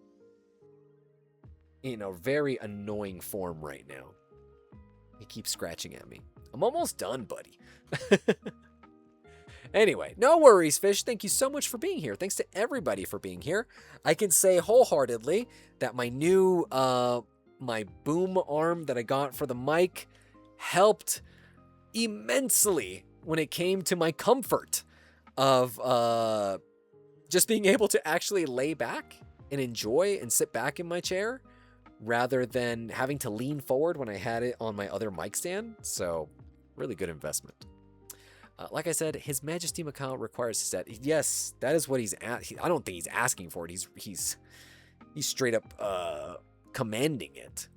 a very annoying form right now. He keeps scratching at me. I'm almost done, buddy. Anyway, no worries, Fish. Thank you so much for being here. Thanks to everybody for being here. I can say wholeheartedly that my new my boom arm that I got for the mic helped immensely when it came to my comfort of just being able to actually lay back and enjoy and sit back in my chair, rather than having to lean forward when I had it on my other mic stand. So, really good investment. Like I said, His Majesty Mikhail requires set. Yes, that is what he's at. I don't think he's asking for it. He's straight up commanding it.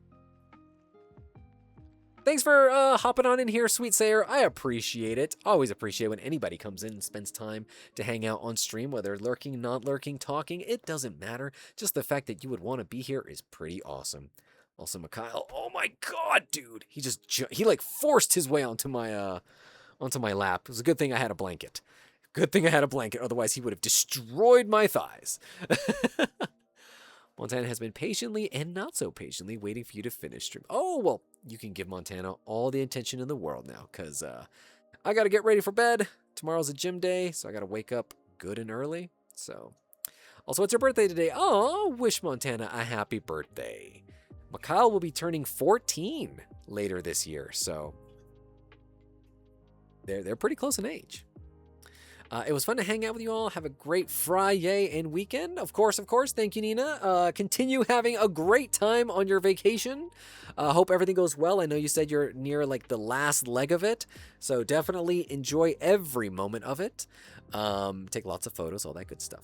Thanks for hopping on in here, Sweet Sayer. I appreciate it. Always appreciate when anybody comes in and spends time to hang out on stream, whether lurking, not lurking, talking. It doesn't matter. Just the fact that you would want to be here is pretty awesome. Also, Mikhail. Oh my god, dude. He like forced his way onto my lap. It was a good thing I had a blanket. Good thing I had a blanket. Otherwise, he would have destroyed my thighs. Montana has been patiently and not so patiently waiting for you to finish stream. Oh, well, you can give Montana all the attention in the world now, because I got to get ready for bed. Tomorrow's a gym day, so I got to wake up good and early. So, also, it's her birthday today. Oh, wish Montana a happy birthday. Mikhail will be turning 14 later this year, so they're pretty close in age. It was fun to hang out with you all. Have a great Friday and weekend. Of course. Thank you, Nina. Continue having a great time on your vacation. Hope everything goes well. I know you said you're near like the last leg of it, so definitely enjoy every moment of it. Take lots of photos, all that good stuff.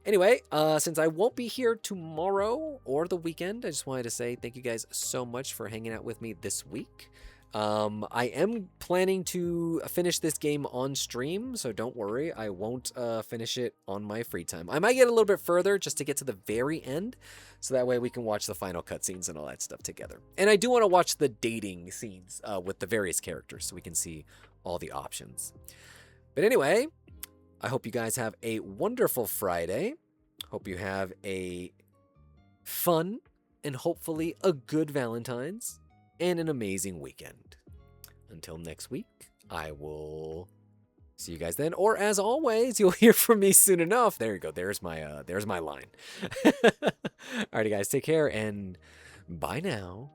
Anyway, since I won't be here tomorrow or the weekend, I just wanted to say thank you guys so much for hanging out with me this week. I am planning to finish this game on stream, so don't worry, I won't finish it on my free time. I might get a little bit further just to get to the very end, so that way we can watch the final cutscenes and all that stuff together. And I do want to watch the dating scenes with the various characters, so we can see all the options. But anyway, I hope you guys have a wonderful Friday. Hope you have a fun and hopefully a good Valentine's and an amazing weekend. Until next week, I will see you guys then. Or as always, you'll hear from me soon enough. There you go. There's my line. Alrighty, guys, take care and bye now.